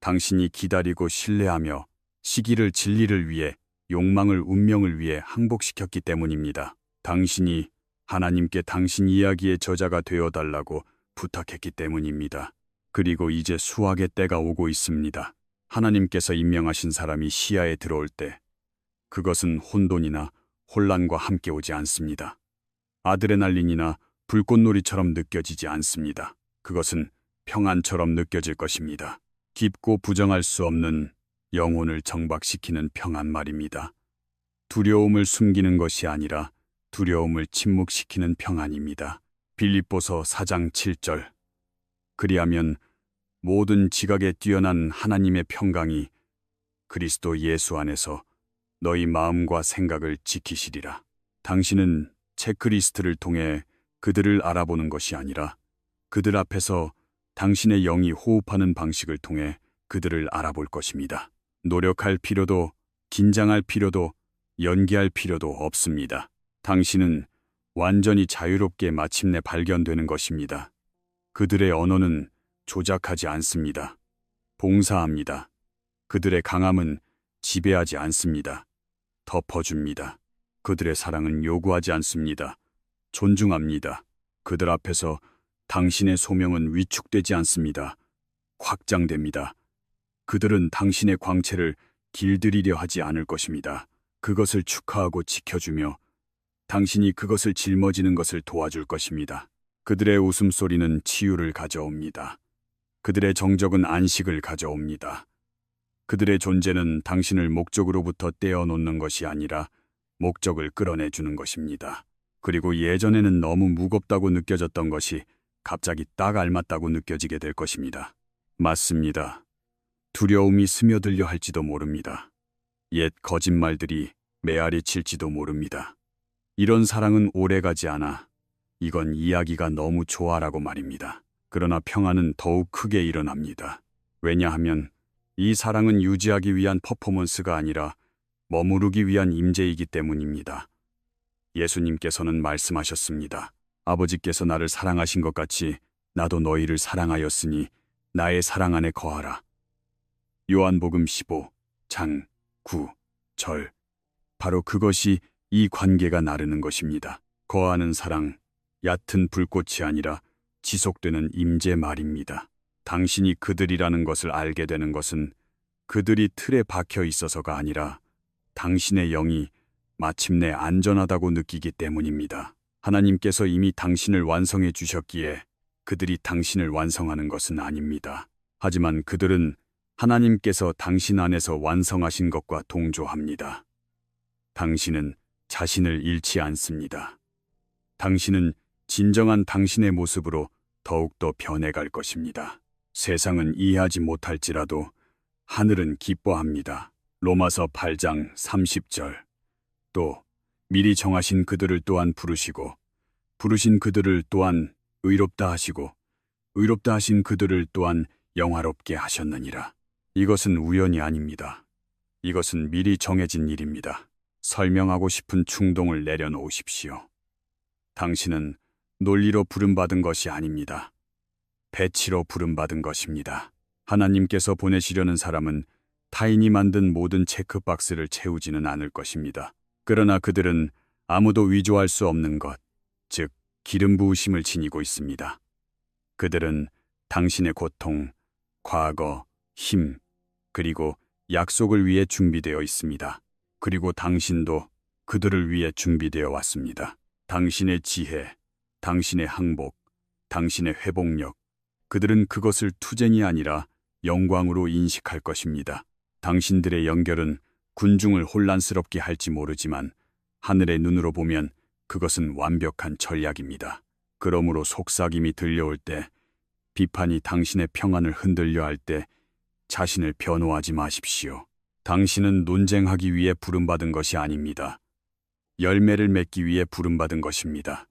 당신이 기다리고 신뢰하며 시기를 진리를 위해, 욕망을 운명을 위해 항복시켰기 때문입니다. 당신이 하나님께 당신 이야기의 저자가 되어달라고 부탁했기 때문입니다. 그리고 이제 수확의 때가 오고 있습니다. 하나님께서 임명하신 사람이 시야에 들어올 때 그것은 혼돈이나 혼란과 함께 오지 않습니다. 아드레날린이나 불꽃놀이처럼 느껴지지 않습니다. 그것은 평안처럼 느껴질 것입니다. 깊고 부정할 수 없는 영혼을 정박시키는 평안 말입니다. 두려움을 숨기는 것이 아니라 두려움을 침묵시키는 평안입니다. 빌립보서 4장 7절. 그리하면 모든 지각에 뛰어난 하나님의 평강이 그리스도 예수 안에서 너희 마음과 생각을 지키시리라. 당신은 체크리스트를 통해 그들을 알아보는 것이 아니라 그들 앞에서 당신의 영이 호흡하는 방식을 통해 그들을 알아볼 것입니다. 노력할 필요도, 긴장할 필요도, 연기할 필요도 없습니다. 당신은 완전히 자유롭게 마침내 발견되는 것입니다. 그들의 언어는 조작하지 않습니다. 봉사합니다. 그들의 강함은 지배하지 않습니다. 덮어줍니다. 그들의 사랑은 요구하지 않습니다. 존중합니다. 그들 앞에서 당신의 소명은 위축되지 않습니다. 확장됩니다. 그들은 당신의 광채를 길들이려 하지 않을 것입니다. 그것을 축하하고 지켜주며 당신이 그것을 짊어지는 것을 도와줄 것입니다. 그들의 웃음소리는 치유를 가져옵니다. 그들의 정적은 안식을 가져옵니다. 그들의 존재는 당신을 목적으로부터 떼어놓는 것이 아니라 목적을 끌어내주는 것입니다. 그리고 예전에는 너무 무겁다고 느껴졌던 것이 갑자기 딱 알맞다고 느껴지게 될 것입니다. 맞습니다. 두려움이 스며들려 할지도 모릅니다. 옛 거짓말들이 메아리 칠지도 모릅니다. 이런 사랑은 오래가지 않아. 이건 이야기가 너무 좋아라고 말입니다. 그러나 평화는 더욱 크게 일어납니다. 왜냐하면 이 사랑은 유지하기 위한 퍼포먼스가 아니라 머무르기 위한 임재이기 때문입니다. 예수님께서는 말씀하셨습니다. 아버지께서 나를 사랑하신 것 같이 나도 너희를 사랑하였으니 나의 사랑 안에 거하라. 요한복음 15장 9절. 바로 그것이 이 관계가 나르는 것입니다. 거하는 사랑, 얕은 불꽃이 아니라 지속되는 임재 말입니다. 당신이 그들이라는 것을 알게 되는 것은 그들이 틀에 박혀 있어서가 아니라 당신의 영이 마침내 안전하다고 느끼기 때문입니다. 하나님께서 이미 당신을 완성해 주셨기에 그들이 당신을 완성하는 것은 아닙니다. 하지만 그들은 하나님께서 당신 안에서 완성하신 것과 동조합니다. 당신은 자신을 잃지 않습니다. 당신은 진정한 당신의 모습으로 더욱더 변해갈 것입니다. 세상은 이해하지 못할지라도 하늘은 기뻐합니다. 로마서 8장 30절. 또 미리 정하신 그들을 또한 부르시고 부르신 그들을 또한 의롭다 하시고 의롭다 하신 그들을 또한 영화롭게 하셨느니라. 이것은 우연이 아닙니다. 이것은 미리 정해진 일입니다. 설명하고 싶은 충동을 내려놓으십시오. 당신은 논리로 부름받은 것이 아닙니다. 배치로 부름받은 것입니다. 하나님께서 보내시려는 사람은 타인이 만든 모든 체크박스를 채우지는 않을 것입니다. 그러나 그들은 아무도 위조할 수 없는 것, 즉 기름 부으심을 지니고 있습니다. 그들은 당신의 고통, 과거, 힘, 그리고 약속을 위해 준비되어 있습니다. 그리고 당신도 그들을 위해 준비되어 왔습니다. 당신의 지혜, 당신의 항복, 당신의 회복력, 그들은 그것을 투쟁이 아니라 영광으로 인식할 것입니다. 당신들의 연결은 군중을 혼란스럽게 할지 모르지만 하늘의 눈으로 보면 그것은 완벽한 전략입니다. 그러므로 속삭임이 들려올 때, 비판이 당신의 평안을 흔들려 할 때 자신을 변호하지 마십시오. 당신은 논쟁하기 위해 부름받은 것이 아닙니다. 열매를 맺기 위해 부름받은 것입니다.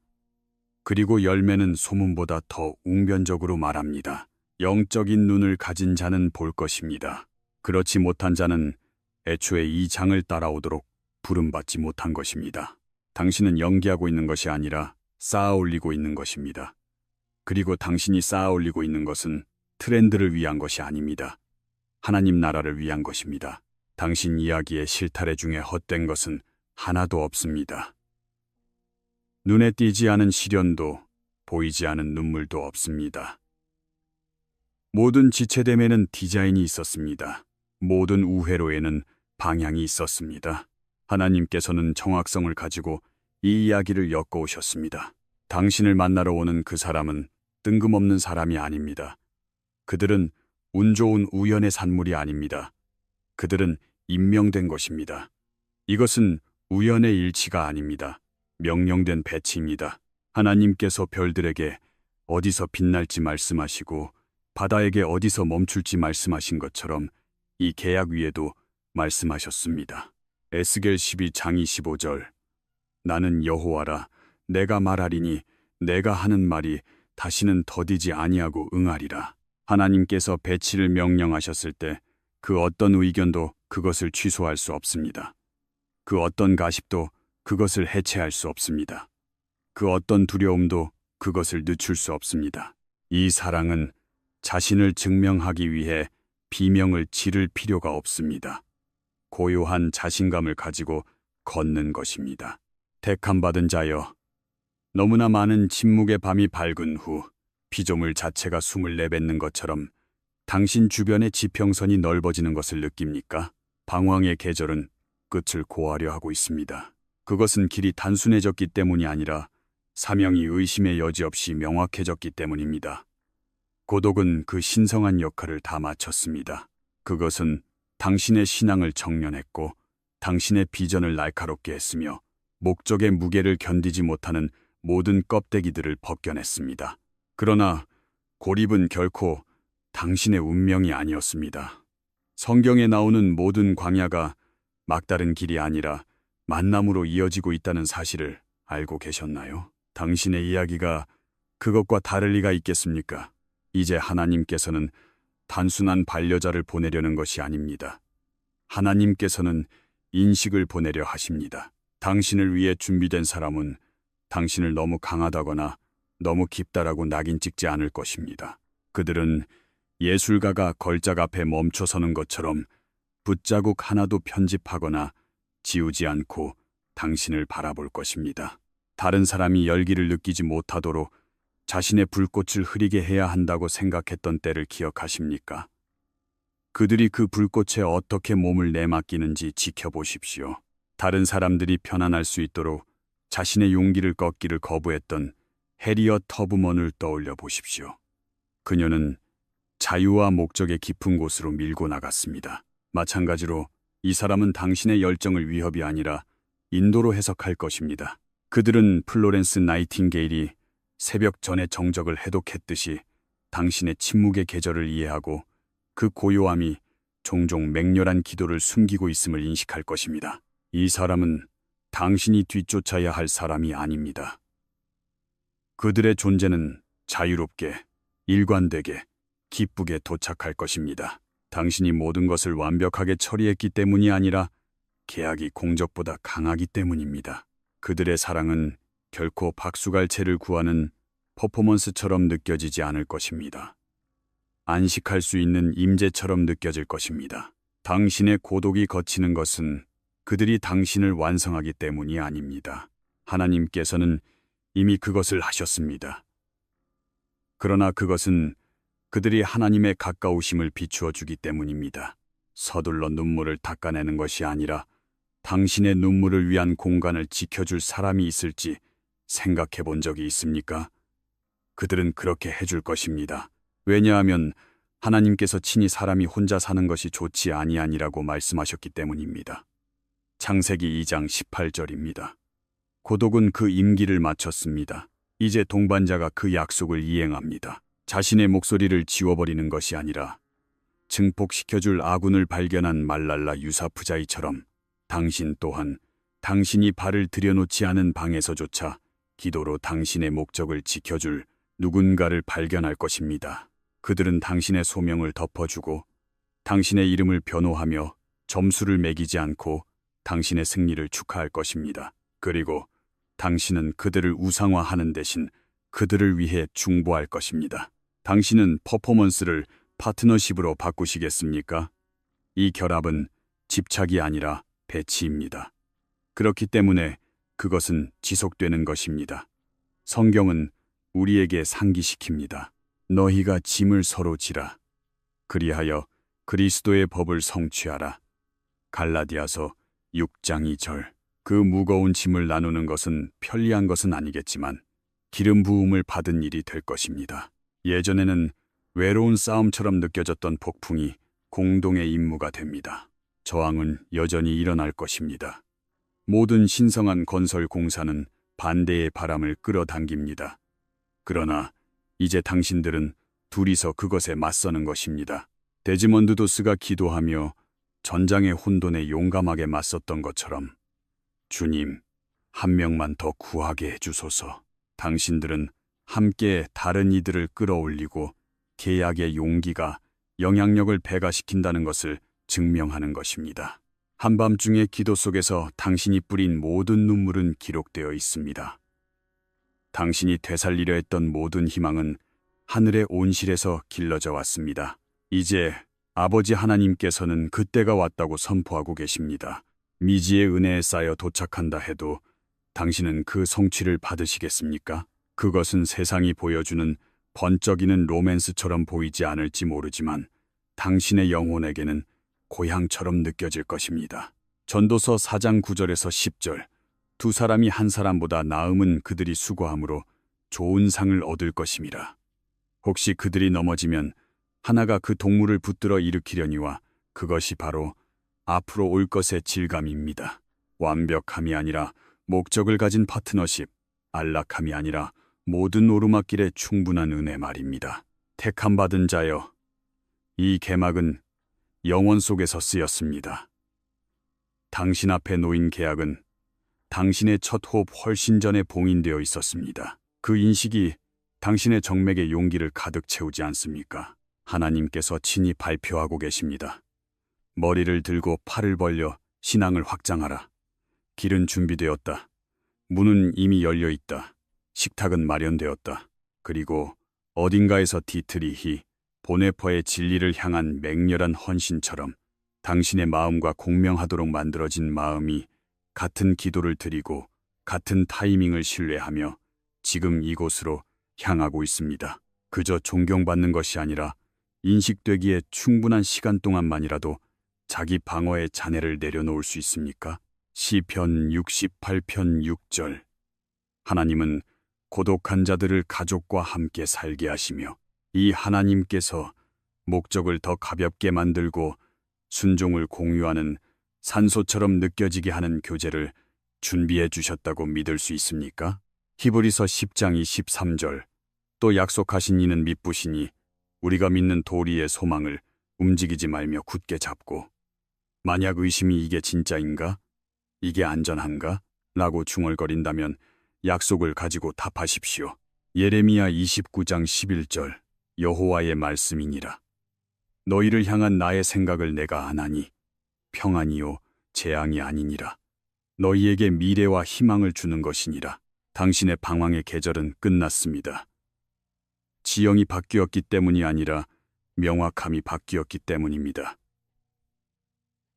그리고 열매는 소문보다 더 웅변적으로 말합니다. 영적인 눈을 가진 자는 볼 것입니다. 그렇지 못한 자는 애초에 이 장을 따라오도록 부름받지 못한 것입니다. 당신은 연기하고 있는 것이 아니라 쌓아 올리고 있는 것입니다. 그리고 당신이 쌓아 올리고 있는 것은 트렌드를 위한 것이 아닙니다. 하나님 나라를 위한 것입니다. 당신 이야기의 실타래 중에 헛된 것은 하나도 없습니다. 눈에 띄지 않은 시련도 보이지 않은 눈물도 없습니다. 모든 지체됨에는 디자인이 있었습니다. 모든 우회로에는 방향이 있었습니다. 하나님께서는 정확성을 가지고 이 이야기를 엮어오셨습니다. 당신을 만나러 오는 그 사람은 뜬금없는 사람이 아닙니다. 그들은 운 좋은 우연의 산물이 아닙니다. 그들은 임명된 것입니다. 이것은 우연의 일치가 아닙니다. 명령된 배치입니다. 하나님께서 별들에게 어디서 빛날지 말씀하시고 바다에게 어디서 멈출지 말씀하신 것처럼 이 계약 위에도 말씀하셨습니다. 에스겔 12장 25절. 나는 여호와라. 내가 말하리니 내가 하는 말이 다시는 더디지 아니하고 응하리라. 하나님께서 배치를 명령하셨을 때 그 어떤 의견도 그것을 취소할 수 없습니다. 그 어떤 가십도 그것을 해체할 수 없습니다. 그 어떤 두려움도 그것을 늦출 수 없습니다. 이 사랑은 자신을 증명하기 위해 비명을 지를 필요가 없습니다. 고요한 자신감을 가지고 걷는 것입니다. 택함받은 자여, 너무나 많은 침묵의 밤이 밝은 후 피조물 자체가 숨을 내뱉는 것처럼 당신 주변의 지평선이 넓어지는 것을 느낍니까? 방황의 계절은 끝을 고하려 하고 있습니다. 그것은 길이 단순해졌기 때문이 아니라 사명이 의심의 여지 없이 명확해졌기 때문입니다. 고독은 그 신성한 역할을 다 마쳤습니다. 그것은 당신의 신앙을 정련했고 당신의 비전을 날카롭게 했으며 목적의 무게를 견디지 못하는 모든 껍데기들을 벗겨냈습니다. 그러나 고립은 결코 당신의 운명이 아니었습니다. 성경에 나오는 모든 광야가 막다른 길이 아니라 만남으로 이어지고 있다는 사실을 알고 계셨나요? 당신의 이야기가 그것과 다를 리가 있겠습니까? 이제 하나님께서는 단순한 반려자를 보내려는 것이 아닙니다. 하나님께서는 인식을 보내려 하십니다. 당신을 위해 준비된 사람은 당신을 너무 강하다거나 너무 깊다라고 낙인 찍지 않을 것입니다. 그들은 예술가가 걸작 앞에 멈춰서는 것처럼 붓자국 하나도 편집하거나 지우지 않고 당신을 바라볼 것입니다. 다른 사람이 열기를 느끼지 못하도록 자신의 불꽃을 흐리게 해야 한다고 생각했던 때를 기억하십니까? 그들이 그 불꽃에 어떻게 몸을 내맡기는지 지켜보십시오. 다른 사람들이 편안할 수 있도록 자신의 용기를 꺾기를 거부했던 해리엇 터브먼을 떠올려 보십시오. 그녀는 자유와 목적의 깊은 곳으로 밀고 나갔습니다. 마찬가지로 이 사람은 당신의 열정을 위협이 아니라 인도로 해석할 것입니다. 그들은 플로렌스 나이팅게일이 새벽 전의 정적을 해독했듯이 당신의 침묵의 계절을 이해하고 그 고요함이 종종 맹렬한 기도를 숨기고 있음을 인식할 것입니다. 이 사람은 당신이 뒤쫓아야 할 사람이 아닙니다. 그들의 존재는 자유롭게, 일관되게, 기쁘게 도착할 것입니다. 당신이 모든 것을 완벽하게 처리했기 때문이 아니라 계약이 공적보다 강하기 때문입니다. 그들의 사랑은 결코 박수갈채를 구하는 퍼포먼스처럼 느껴지지 않을 것입니다. 안식할 수 있는 임재처럼 느껴질 것입니다. 당신의 고독이 거치는 것은 그들이 당신을 완성하기 때문이 아닙니다. 하나님께서는 이미 그것을 하셨습니다. 그러나 그것은 그들이 하나님의 가까우심을 비추어 주기 때문입니다. 서둘러 눈물을 닦아내는 것이 아니라 당신의 눈물을 위한 공간을 지켜줄 사람이 있을지 생각해 본 적이 있습니까? 그들은 그렇게 해줄 것입니다. 왜냐하면 하나님께서 친히 사람이 혼자 사는 것이 좋지 아니하니라고 말씀하셨기 때문입니다. 창세기 2장 18절입니다. 고독은 그 임기를 마쳤습니다. 이제 동반자가 그 약속을 이행합니다. 자신의 목소리를 지워버리는 것이 아니라 증폭시켜줄 아군을 발견한 말랄라 유사프자이처럼 당신 또한 당신이 발을 들여놓지 않은 방에서조차 기도로 당신의 목적을 지켜줄 누군가를 발견할 것입니다. 그들은 당신의 소명을 덮어주고 당신의 이름을 변호하며 점수를 매기지 않고 당신의 승리를 축하할 것입니다. 그리고 당신은 그들을 우상화하는 대신 그들을 위해 중보할 것입니다. 당신은 퍼포먼스를 파트너십으로 바꾸시겠습니까? 이 결합은 집착이 아니라 배치입니다. 그렇기 때문에 그것은 지속되는 것입니다. 성경은 우리에게 상기시킵니다. 너희가 짐을 서로 지라. 그리하여 그리스도의 법을 성취하라. 갈라디아서 6장 2절. 그 무거운 짐을 나누는 것은 편리한 것은 아니겠지만 기름 부음을 받은 일이 될 것입니다. 예전에는 외로운 싸움처럼 느껴졌던 폭풍이 공동의 임무가 됩니다. 저항은 여전히 일어날 것입니다. 모든 신성한 건설 공사는 반대의 바람을 끌어당깁니다. 그러나 이제 당신들은 둘이서 그것에 맞서는 것입니다. 데지먼드 도스가 기도하며 전장의 혼돈에 용감하게 맞섰던 것처럼 주님, 한 명만 더 구하게 해주소서. 당신들은 함께 다른 이들을 끌어올리고 계약의 용기가 영향력을 배가시킨다는 것을 증명하는 것입니다. 한밤중의 기도 속에서 당신이 뿌린 모든 눈물은 기록되어 있습니다. 당신이 되살리려 했던 모든 희망은 하늘의 온실에서 길러져 왔습니다. 이제 아버지 하나님께서는 그때가 왔다고 선포하고 계십니다. 미지의 은혜에 쌓여 도착한다 해도 당신은 그 성취를 받으시겠습니까? 그것은 세상이 보여주는 번쩍이는 로맨스처럼 보이지 않을지 모르지만 당신의 영혼에게는 고향처럼 느껴질 것입니다. 전도서 4장 9절에서 10절. 두 사람이 한 사람보다 나음은 그들이 수고함으로 좋은 상을 얻을 것임이라. 혹시 그들이 넘어지면 하나가 그 동물을 붙들어 일으키려니와 그것이 바로 앞으로 올 것의 질감입니다. 완벽함이 아니라 목적을 가진 파트너십, 안락함이 아니라 모든 오르막길에 충분한 은혜 말입니다. 택함받은 자여, 이 개막은 영원 속에서 쓰였습니다. 당신 앞에 놓인 계약은 당신의 첫 호흡 훨씬 전에 봉인되어 있었습니다. 그 인식이 당신의 정맥에 용기를 가득 채우지 않습니까? 하나님께서 친히 발표하고 계십니다. 머리를 들고 팔을 벌려 신앙을 확장하라. 길은 준비되었다. 문은 이미 열려 있다. 식탁은 마련되었다. 그리고 어딘가에서 디트리히 보네퍼의 진리를 향한 맹렬한 헌신처럼 당신의 마음과 공명하도록 만들어진 마음이 같은 기도를 드리고 같은 타이밍을 신뢰하며 지금 이곳으로 향하고 있습니다. 그저 존경받는 것이 아니라 인식되기에 충분한 시간 동안만이라도 자기 방어의 잔해를 내려놓을 수 있습니까? 시편 68편 6절. 하나님은 고독한 자들을 가족과 함께 살게 하시며 이 하나님께서 목적을 더 가볍게 만들고 순종을 공유하는 산소처럼 느껴지게 하는 교제를 준비해 주셨다고 믿을 수 있습니까? 히브리서 10장 23절. 또 약속하신 이는 믿부시니 우리가 믿는 도리의 소망을 움직이지 말며 굳게 잡고 만약 의심이 이게 진짜인가? 이게 안전한가? 라고 중얼거린다면 약속을 가지고 답하십시오. 예레미야 29장 11절. 여호와의 말씀이니라. 너희를 향한 나의 생각을 내가 아나니 평안이요 재앙이 아니니라. 너희에게 미래와 희망을 주는 것이니라. 당신의 방황의 계절은 끝났습니다. 지형이 바뀌었기 때문이 아니라 명확함이 바뀌었기 때문입니다.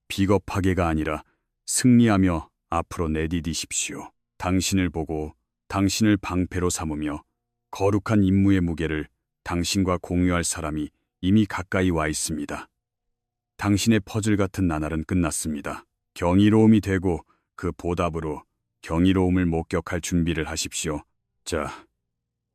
비겁하게가 아니라 승리하며 앞으로 내디디십시오. 당신을 보고 당신을 방패로 삼으며 거룩한 임무의 무게를 당신과 공유할 사람이 이미 가까이 와 있습니다. 당신의 퍼즐 같은 나날은 끝났습니다. 경이로움이 되고 그 보답으로 경이로움을 목격할 준비를 하십시오. 자,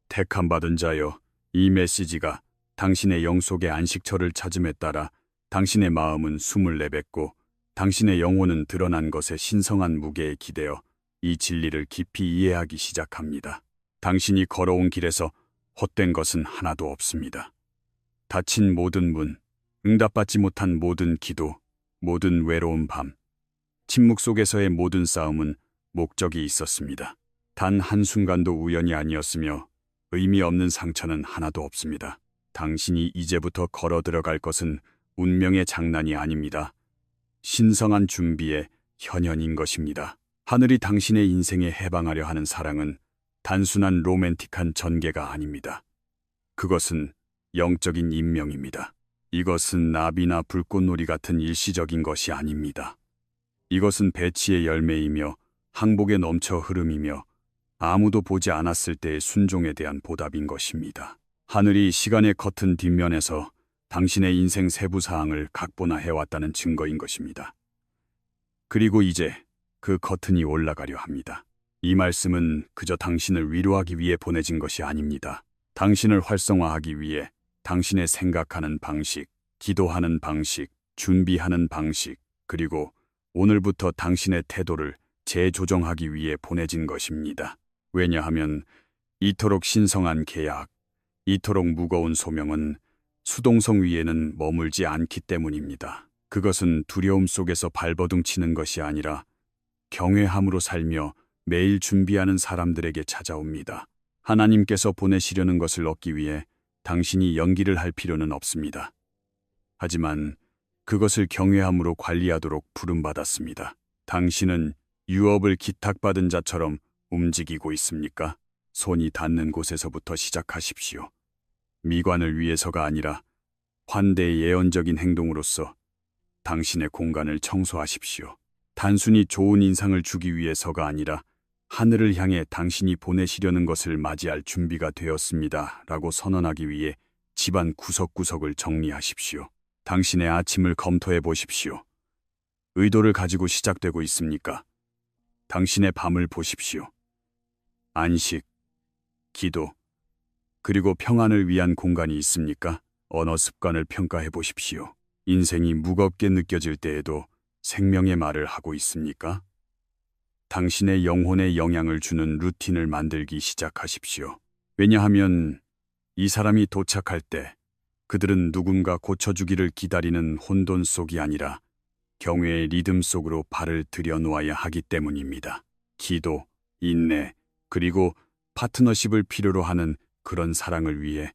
택함받은 자여, 이 메시지가 당신의 영 속의 안식처를 찾음에 따라 당신의 마음은 숨을 내뱉고 당신의 영혼은 드러난 것에 신성한 무게에 기대어 이 진리를 깊이 이해하기 시작합니다. 당신이 걸어온 길에서 헛된 것은 하나도 없습니다. 닫힌 모든 문, 응답받지 못한 모든 기도, 모든 외로운 밤, 침묵 속에서의 모든 싸움은 목적이 있었습니다. 단 한순간도 우연이 아니었으며 의미 없는 상처는 하나도 없습니다. 당신이 이제부터 걸어 들어갈 것은 운명의 장난이 아닙니다. 신성한 준비의 현현인 것입니다. 하늘이 당신의 인생에 해방하려 하는 사랑은 단순한 로맨틱한 전개가 아닙니다. 그것은 영적인 임명입니다. 이것은 나비나 불꽃놀이 같은 일시적인 것이 아닙니다. 이것은 배치의 열매이며 항복에 넘쳐 흐름이며 아무도 보지 않았을 때의 순종에 대한 보답인 것입니다. 하늘이 시간의 커튼 뒷면에서 당신의 인생 세부 사항을 각본화해왔다는 증거인 것입니다. 그리고 이제 그 커튼이 올라가려 합니다. 이 말씀은 그저 당신을 위로하기 위해 보내진 것이 아닙니다. 당신을 활성화하기 위해 당신의 생각하는 방식, 기도하는 방식, 준비하는 방식, 그리고 오늘부터 당신의 태도를 재조정하기 위해 보내진 것입니다. 왜냐하면 이토록 신성한 계약, 이토록 무거운 소명은 수동성 위에는 머물지 않기 때문입니다. 그것은 두려움 속에서 발버둥 치는 것이 아니라 경외함으로 살며 매일 준비하는 사람들에게 찾아옵니다. 하나님께서 보내시려는 것을 얻기 위해 당신이 연기를 할 필요는 없습니다. 하지만 그것을 경외함으로 관리하도록 부름받았습니다. 당신은 유업을 기탁받은 자처럼 움직이고 있습니까? 손이 닿는 곳에서부터 시작하십시오. 미관을 위해서가 아니라 환대의 예언적인 행동으로서 당신의 공간을 청소하십시오. 단순히 좋은 인상을 주기 위해서가 아니라 하늘을 향해 당신이 보내시려는 것을 맞이할 준비가 되었습니다. 라고 선언하기 위해 집안 구석구석을 정리하십시오. 당신의 아침을 검토해 보십시오. 의도를 가지고 시작되고 있습니까? 당신의 밤을 보십시오. 안식, 기도, 그리고 평안을 위한 공간이 있습니까? 언어 습관을 평가해 보십시오. 인생이 무겁게 느껴질 때에도 생명의 말을 하고 있습니까? 당신의 영혼에 영향을 주는 루틴을 만들기 시작하십시오. 왜냐하면 이 사람이 도착할 때 그들은 누군가 고쳐주기를 기다리는 혼돈 속이 아니라 경외의 리듬 속으로 발을 들여놓아야 하기 때문입니다. 기도, 인내, 그리고 파트너십을 필요로 하는 그런 사랑을 위해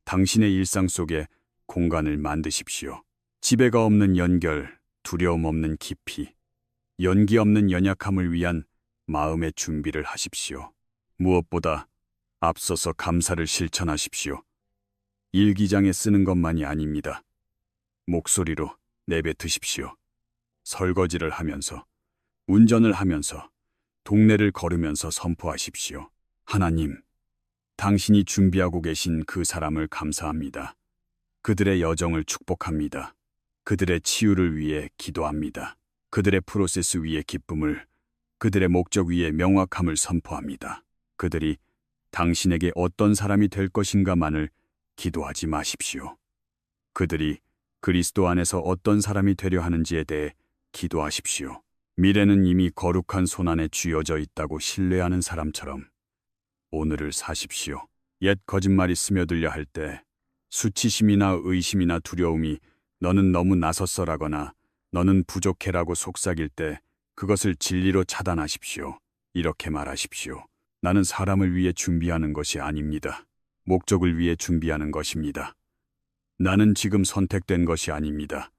당신의 일상 속에 공간을 만드십시오. 지배가 없는 연결, 두려움 없는 깊이, 연기 없는 연약함을 위한 마음의 준비를 하십시오. 무엇보다 앞서서 감사를 실천하십시오. 일기장에 쓰는 것만이 아닙니다. 목소리로 내뱉으십시오. 설거지를 하면서, 운전을 하면서, 동네를 걸으면서 선포하십시오. 하나님, 당신이 준비하고 계신 그 사람을 감사합니다. 그들의 여정을 축복합니다. 그들의 치유를 위해 기도합니다. 그들의 프로세스 위에 기쁨을, 그들의 목적 위에 명확함을 선포합니다. 그들이 당신에게 어떤 사람이 될 것인가만을 기도하지 마십시오. 그들이 그리스도 안에서 어떤 사람이 되려 하는지에 대해 기도하십시오. 미래는 이미 거룩한 손안에 쥐어져 있다고 신뢰하는 사람처럼 오늘을 사십시오. 옛 거짓말이 스며들려 할 때 수치심이나 의심이나 두려움이 너는 너무 나섰어라거나 너는 부족해라고 속삭일 때 그것을 진리로 차단하십시오. 이렇게 말하십시오. 나는 사람을 위해 준비하는 것이 아닙니다. 목적을 위해 준비하는 것입니다. 나는 지금 선택된 것이 아닙니다.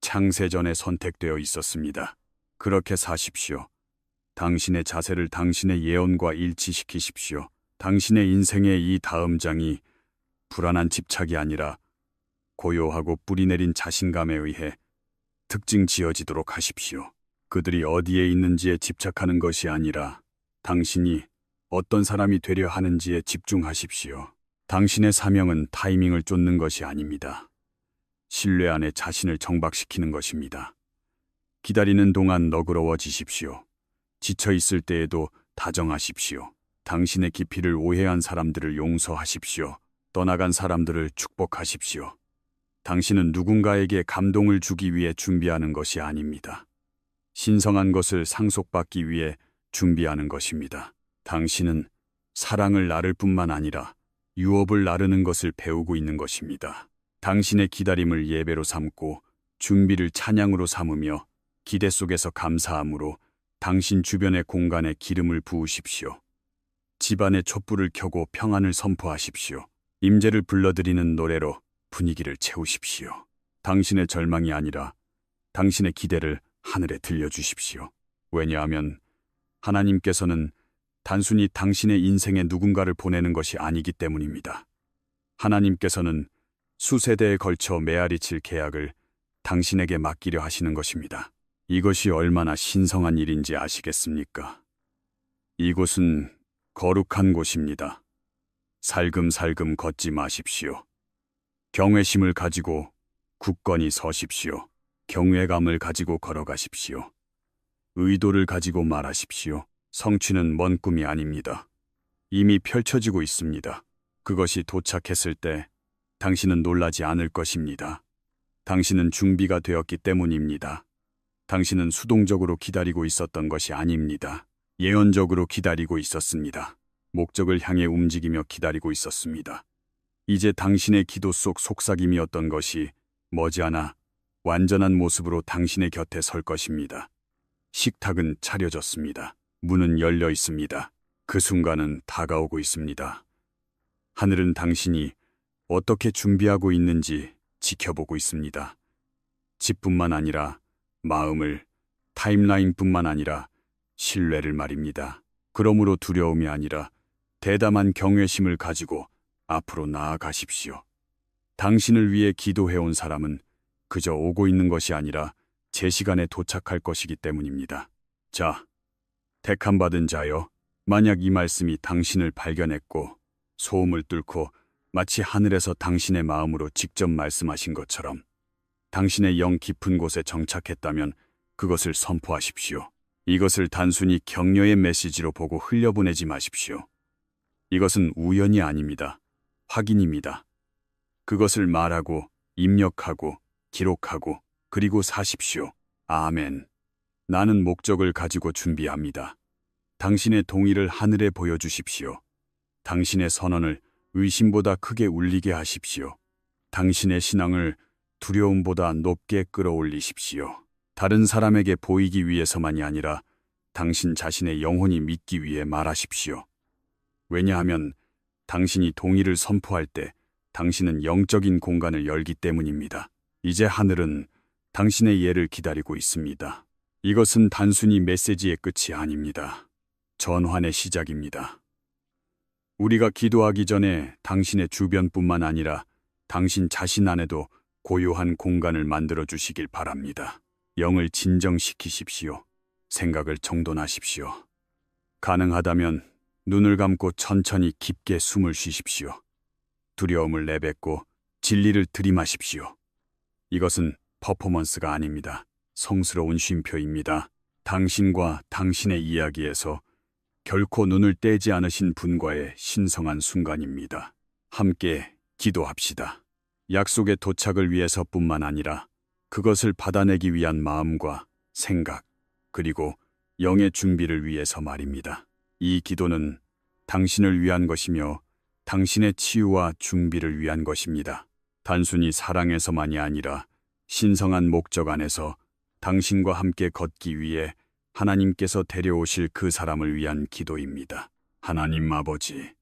창세전에 선택되어 있었습니다. 그렇게 사십시오. 당신의 자세를 당신의 예언과 일치시키십시오. 당신의 인생의 이 다음 장이 불안한 집착이 아니라 고요하고 뿌리내린 자신감에 의해 특징 지어지도록 하십시오. 그들이 어디에 있는지에 집착하는 것이 아니라 당신이 어떤 사람이 되려 하는지에 집중하십시오. 당신의 사명은 타이밍을 쫓는 것이 아닙니다. 신뢰 안에 자신을 정박시키는 것입니다. 기다리는 동안 너그러워지십시오. 지쳐 있을 때에도 다정하십시오. 당신의 깊이를 오해한 사람들을 용서하십시오. 떠나간 사람들을 축복하십시오. 당신은 누군가에게 감동을 주기 위해 준비하는 것이 아닙니다. 신성한 것을 상속받기 위해 준비하는 것입니다. 당신은 사랑을 나를 뿐만 아니라 유업을 나르는 것을 배우고 있는 것입니다. 당신의 기다림을 예배로 삼고 준비를 찬양으로 삼으며 기대 속에서 감사함으로 당신 주변의 공간에 기름을 부으십시오. 집안에 촛불을 켜고 평안을 선포하십시오. 임재를 불러들이는 노래로 분위기를 채우십시오. 당신의 절망이 아니라 당신의 기대를 하늘에 들려주십시오. 왜냐하면 하나님께서는 단순히 당신의 인생에 누군가를 보내는 것이 아니기 때문입니다. 하나님께서는 수세대에 걸쳐 메아리칠 계약을 당신에게 맡기려 하시는 것입니다. 이것이 얼마나 신성한 일인지 아시겠습니까? 이곳은 거룩한 곳입니다. 살금살금 걷지 마십시오. 경외심을 가지고 굳건히 서십시오. 경외감을 가지고 걸어가십시오. 의도를 가지고 말하십시오. 성취는 먼 꿈이 아닙니다. 이미 펼쳐지고 있습니다. 그것이 도착했을 때 당신은 놀라지 않을 것입니다. 당신은 준비가 되었기 때문입니다. 당신은 수동적으로 기다리고 있었던 것이 아닙니다. 예언적으로 기다리고 있었습니다. 목적을 향해 움직이며 기다리고 있었습니다. 이제 당신의 기도 속 속삭임이었던 것이 머지않아 완전한 모습으로 당신의 곁에 설 것입니다. 식탁은 차려졌습니다. 문은 열려 있습니다. 그 순간은 다가오고 있습니다. 하늘은 당신이 어떻게 준비하고 있는지 지켜보고 있습니다. 집뿐만 아니라 마음을, 타임라인뿐만 아니라 신뢰를 말입니다. 그러므로 두려움이 아니라 대담한 경외심을 가지고 앞으로 나아가십시오. 당신을 위해 기도해온 사람은 그저 오고 있는 것이 아니라 제 시간에 도착할 것이기 때문입니다. 자, 택함받은 자여, 만약 이 말씀이 당신을 발견했고 소음을 뚫고 마치 하늘에서 당신의 마음으로 직접 말씀하신 것처럼 당신의 영 깊은 곳에 정착했다면 그것을 선포하십시오. 이것을 단순히 격려의 메시지로 보고 흘려보내지 마십시오. 이것은 우연이 아닙니다. 확인입니다. 그것을 말하고 입력하고 기록하고 그리고 사십시오. 아멘. 나는 목적을 가지고 준비합니다. 당신의 동의를 하늘에 보여주십시오. 당신의 선언을 의심보다 크게 울리게 하십시오. 당신의 신앙을 두려움보다 높게 끌어올리십시오. 다른 사람에게 보이기 위해서만이 아니라 당신 자신의 영혼이 믿기 위해 말하십시오. 왜냐하면 당신이 동의를 선포할 때 당신은 영적인 공간을 열기 때문입니다. 이제 하늘은 당신의 예를 기다리고 있습니다. 이것은 단순히 메시지의 끝이 아닙니다. 전환의 시작입니다. 우리가 기도하기 전에 당신의 주변뿐만 아니라 당신 자신 안에도 고요한 공간을 만들어 주시길 바랍니다. 영을 진정시키십시오. 생각을 정돈하십시오. 가능하다면 눈을 감고 천천히 깊게 숨을 쉬십시오. 두려움을 내뱉고 진리를 들이마십시오. 이것은 퍼포먼스가 아닙니다. 성스러운 쉼표입니다. 당신과 당신의 이야기에서 결코 눈을 떼지 않으신 분과의 신성한 순간입니다. 함께 기도합시다. 약속의 도착을 위해서뿐만 아니라 그것을 받아내기 위한 마음과 생각, 그리고 영의 준비를 위해서 말입니다. 이 기도는 당신을 위한 것이며 당신의 치유와 준비를 위한 것입니다. 단순히 사랑에서만이 아니라 신성한 목적 안에서 당신과 함께 걷기 위해 하나님께서 데려오실 그 사람을 위한 기도입니다. 하나님 아버지,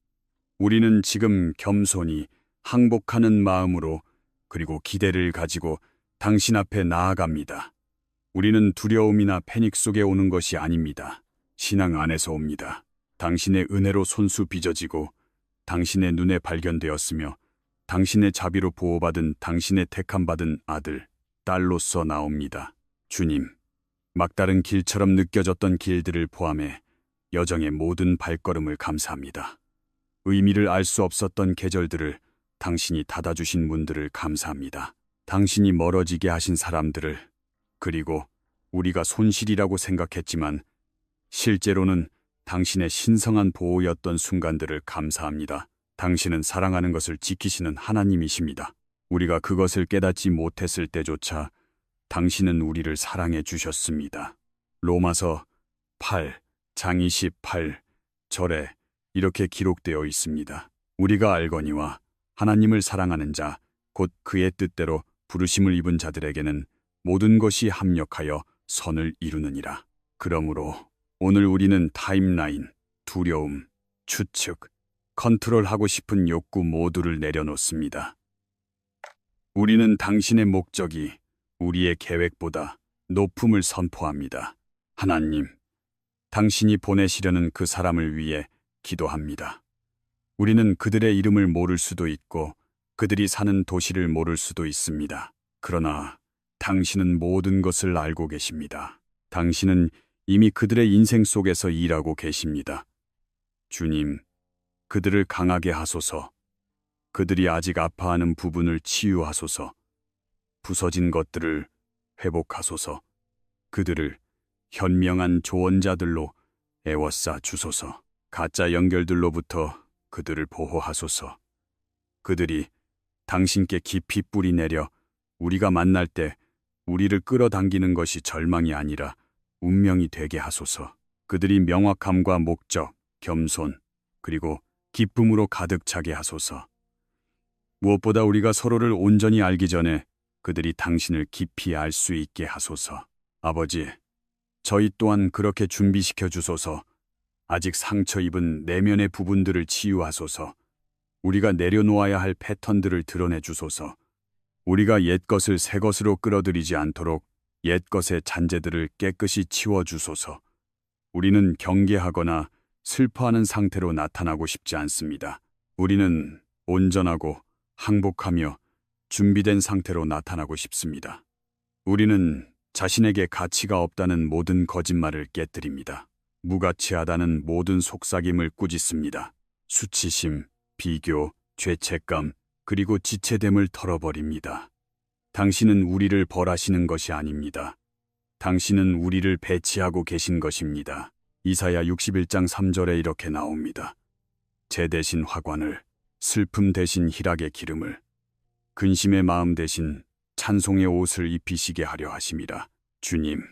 우리는 지금 겸손히 항복하는 마음으로 그리고 기대를 가지고 당신 앞에 나아갑니다. 우리는 두려움이나 패닉 속에 오는 것이 아닙니다. 신앙 안에서 옵니다. 당신의 은혜로 손수 빚어지고 당신의 눈에 발견되었으며 당신의 자비로 보호받은 당신의 택함받은 아들, 딸로서 나옵니다. 주님, 막다른 길처럼 느껴졌던 길들을 포함해 여정의 모든 발걸음을 감사합니다. 의미를 알 수 없었던 계절들을 당신이 닫아주신 문들을 감사합니다. 당신이 멀어지게 하신 사람들을, 그리고 우리가 손실이라고 생각했지만 실제로는 당신의 신성한 보호였던 순간들을 감사합니다. 당신은 사랑하는 것을 지키시는 하나님이십니다. 우리가 그것을 깨닫지 못했을 때조차 당신은 우리를 사랑해 주셨습니다. 로마서 8장 28절에 이렇게 기록되어 있습니다. 우리가 알거니와 하나님을 사랑하는 자, 곧 그의 뜻대로 부르심을 입은 자들에게는 모든 것이 합력하여 선을 이루느니라. 그러므로 오늘 우리는 타임라인, 두려움, 추측, 컨트롤하고 싶은 욕구 모두를 내려놓습니다. 우리는 당신의 목적이 우리의 계획보다 높음을 선포합니다. 하나님, 당신이 보내시려는 그 사람을 위해 기도합니다. 우리는 그들의 이름을 모를 수도 있고 그들이 사는 도시를 모를 수도 있습니다. 그러나 당신은 모든 것을 알고 계십니다. 당신은 이미 그들의 인생 속에서 일하고 계십니다. 주님, 그들을 강하게 하소서. 그들이 아직 아파하는 부분을 치유하소서. 부서진 것들을 회복하소서. 그들을 현명한 조언자들로 에워싸 주소서. 가짜 연결들로부터 그들을 보호하소서. 그들이 당신께 깊이 뿌리 내려 우리가 만날 때 우리를 끌어당기는 것이 절망이 아니라 운명이 되게 하소서. 그들이 명확함과 목적, 겸손, 그리고 기쁨으로 가득 차게 하소서. 무엇보다 우리가 서로를 온전히 알기 전에 그들이 당신을 깊이 알 수 있게 하소서. 아버지, 저희 또한 그렇게 준비시켜 주소서. 아직 상처 입은 내면의 부분들을 치유하소서. 우리가 내려놓아야 할 패턴들을 드러내 주소서. 우리가 옛 것을 새 것으로 끌어들이지 않도록 옛 것의 잔재들을 깨끗이 치워 주소서. 우리는 경계하거나 슬퍼하는 상태로 나타나고 싶지 않습니다. 우리는 온전하고 항복하며 준비된 상태로 나타나고 싶습니다. 우리는 자신에게 가치가 없다는 모든 거짓말을 깨뜨립니다. 무가치하다는 모든 속삭임을 꾸짖습니다. 수치심, 비교, 죄책감, 그리고 지체됨을 털어버립니다. 당신은 우리를 벌하시는 것이 아닙니다. 당신은 우리를 배치하고 계신 것입니다. 이사야 61장 3절에 이렇게 나옵니다. 재 대신 화관을, 슬픔 대신 희락의 기름을, 근심의 마음 대신 찬송의 옷을 입히시게 하려 하심이라. 주님,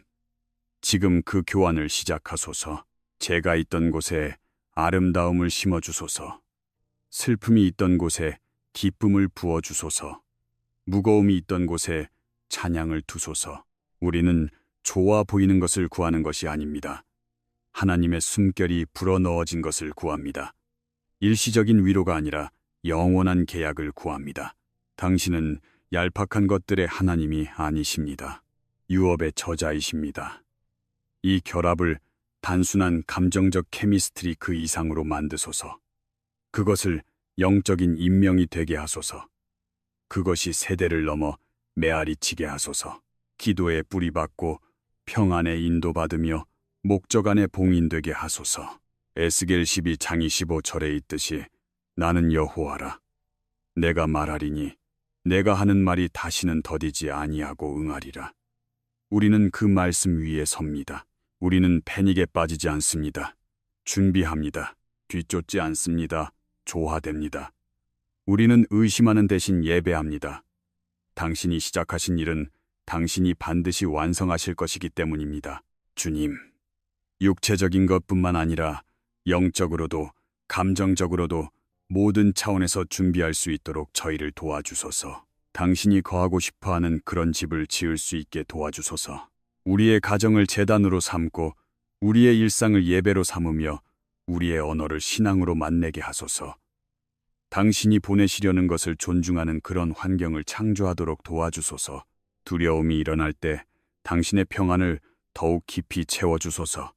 지금 그 교환을 시작하소서. 제가 있던 곳에 아름다움을 심어주소서. 슬픔이 있던 곳에 기쁨을 부어주소서. 무거움이 있던 곳에 찬양을 두소서. 우리는 좋아 보이는 것을 구하는 것이 아닙니다. 하나님의 숨결이 불어넣어진 것을 구합니다. 일시적인 위로가 아니라 영원한 계약을 구합니다. 당신은 얄팍한 것들의 하나님이 아니십니다. 유업의 저자이십니다. 이 결합을 단순한 감정적 케미스트리 그 이상으로 만드소서. 그것을 영적인 인명이 되게 하소서. 그것이 세대를 넘어 메아리 치게 하소서. 기도에 뿌리박고 평안에 인도받으며 목적 안에 봉인되게 하소서. 에스겔 12장 25절에 있듯이 나는 여호와라. 내가 말하리니 내가 하는 말이 다시는 더디지 아니하고 응하리라. 우리는 그 말씀 위에 섭니다. 우리는 패닉에 빠지지 않습니다. 준비합니다. 뒤쫓지 않습니다. 조화됩니다. 우리는 의심하는 대신 예배합니다. 당신이 시작하신 일은 당신이 반드시 완성하실 것이기 때문입니다. 주님, 육체적인 것뿐만 아니라 영적으로도 감정적으로도 모든 차원에서 준비할 수 있도록 저희를 도와주소서. 당신이 거하고 싶어하는 그런 집을 지을 수 있게 도와주소서. 우리의 가정을 제단으로 삼고 우리의 일상을 예배로 삼으며 우리의 언어를 신앙으로 만내게 하소서. 당신이 보내시려는 것을 존중하는 그런 환경을 창조하도록 도와주소서. 두려움이 일어날 때 당신의 평안을 더욱 깊이 채워주소서.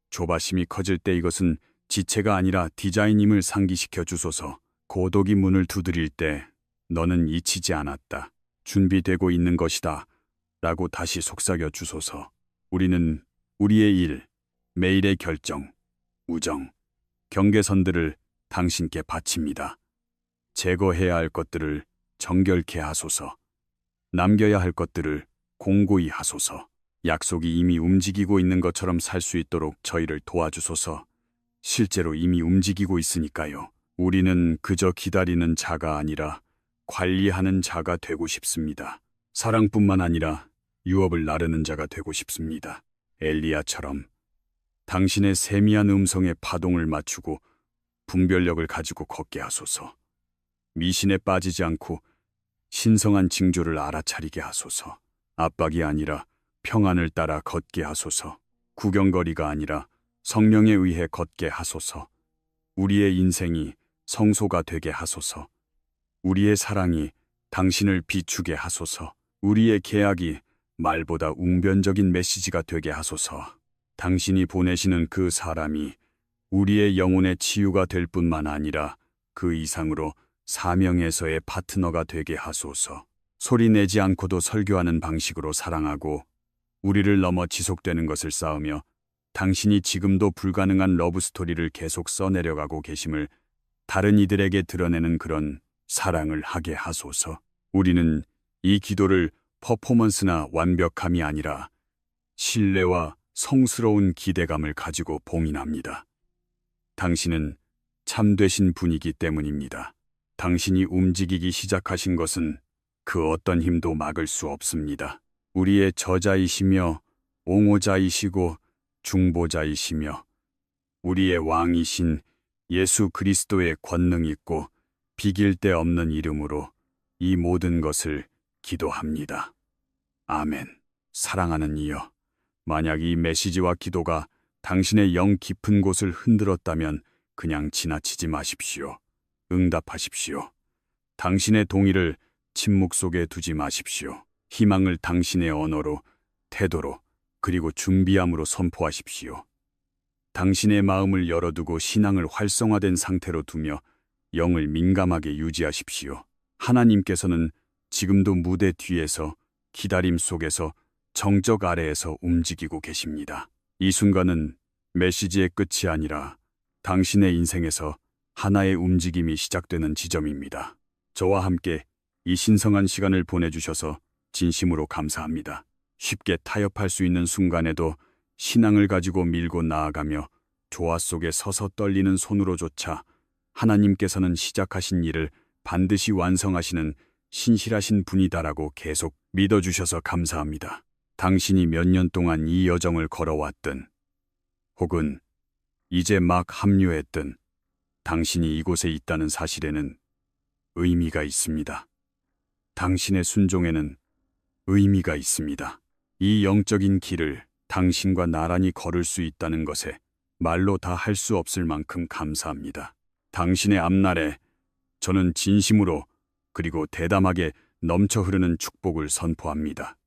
조바심이 커질 때 이것은 지체가 아니라 디자인임을 상기시켜 주소서. 고독이 문을 두드릴 때 너는 잊히지 않았다. 준비되고 있는 것이다. 라고 다시 속삭여 주소서. 우리는 우리의 일, 매일의 결정, 우정, 경계선들을 당신께 바칩니다. 제거해야 할 것들을 정결케 하소서. 남겨야 할 것들을 공고히 하소서. 약속이 이미 움직이고 있는 것처럼 살 수 있도록 저희를 도와주소서. 실제로 이미 움직이고 있으니까요. 우리는 그저 기다리는 자가 아니라 관리하는 자가 되고 싶습니다. 사랑뿐만 아니라 유업을 나르는 자가 되고 싶습니다. 엘리야처럼 당신의 세미한 음성에 파동을 맞추고 분별력을 가지고 걷게 하소서. 미신에 빠지지 않고 신성한 징조를 알아차리게 하소서. 압박이 아니라 평안을 따라 걷게 하소서. 구경거리가 아니라 성령에 의해 걷게 하소서. 우리의 인생이 성소가 되게 하소서. 우리의 사랑이 당신을 비추게 하소서. 우리의 계약이 말보다 웅변적인 메시지가 되게 하소서. 당신이 보내시는 그 사람이 우리의 영혼의 치유가 될 뿐만 아니라 그 이상으로 사명에서의 파트너가 되게 하소서. 소리 내지 않고도 설교하는 방식으로 사랑하고 우리를 넘어 지속되는 것을 쌓으며 당신이 지금도 불가능한 러브스토리를 계속 써내려가고 계심을 다른 이들에게 드러내는 그런 사랑을 하게 하소서. 우리는 이 기도를 퍼포먼스나 완벽함이 아니라 신뢰와 성스러운 기대감을 가지고 봉인합니다. 당신은 참되신 분이기 때문입니다. 당신이 움직이기 시작하신 것은 그 어떤 힘도 막을 수 없습니다. 우리의 저자이시며 옹호자이시고 중보자이시며 우리의 왕이신 예수 그리스도의 권능 있고 비길 데 없는 이름으로 이 모든 것을 기도합니다. 아멘. 사랑하는 이여, 만약 이 메시지와 기도가 당신의 영 깊은 곳을 흔들었다면 그냥 지나치지 마십시오. 응답하십시오. 당신의 동의를 침묵 속에 두지 마십시오. 희망을 당신의 언어로, 태도로, 그리고 준비함으로 선포하십시오. 당신의 마음을 열어두고 신앙을 활성화된 상태로 두며 영을 민감하게 유지하십시오. 하나님께서는 지금도 무대 뒤에서 기다림 속에서 정적 아래에서 움직이고 계십니다. 이 순간은 메시지의 끝이 아니라 당신의 인생에서 하나의 움직임이 시작되는 지점입니다. 저와 함께 이 신성한 시간을 보내주셔서 진심으로 감사합니다. 쉽게 타협할 수 있는 순간에도 신앙을 가지고 밀고 나아가며 조화 속에 서서 떨리는 손으로조차 하나님께서는 시작하신 일을 반드시 완성하시는 신실하신 분이다라고 계속 믿어주셔서 감사합니다. 당신이 몇 년 동안 이 여정을 걸어왔든 혹은 이제 막 합류했든 당신이 이곳에 있다는 사실에는 의미가 있습니다. 당신의 순종에는 의미가 있습니다. 이 영적인 길을 당신과 나란히 걸을 수 있다는 것에 말로 다 할 수 없을 만큼 감사합니다. 당신의 앞날에 저는 진심으로 그리고 대담하게 넘쳐 흐르는 축복을 선포합니다.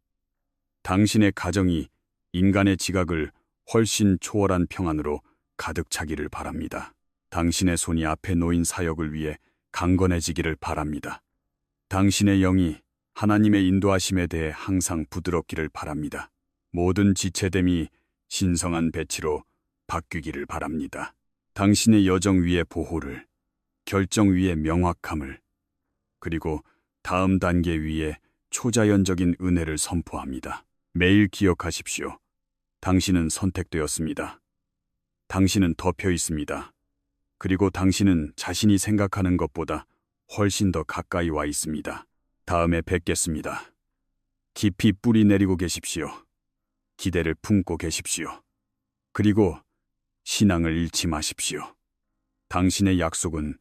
당신의 가정이 인간의 지각을 훨씬 초월한 평안으로 가득 차기를 바랍니다. 당신의 손이 앞에 놓인 사역을 위해 강건해지기를 바랍니다. 당신의 영이 하나님의 인도하심에 대해 항상 부드럽기를 바랍니다. 모든 지체됨이 신성한 배치로 바뀌기를 바랍니다. 당신의 여정 위의 보호를, 결정 위의 명확함을, 그리고 다음 단계 위에 초자연적인 은혜를 선포합니다. 매일 기억하십시오. 당신은 선택되었습니다. 당신은 덮여 있습니다. 그리고 당신은 자신이 생각하는 것보다 훨씬 더 가까이 와 있습니다. 다음에 뵙겠습니다. 깊이 뿌리 내리고 계십시오. 기대를 품고 계십시오. 그리고 신앙을 잃지 마십시오. 당신의 약속은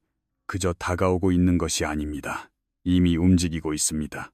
그저 다가오고 있는 것이 아닙니다. 이미 움직이고 있습니다.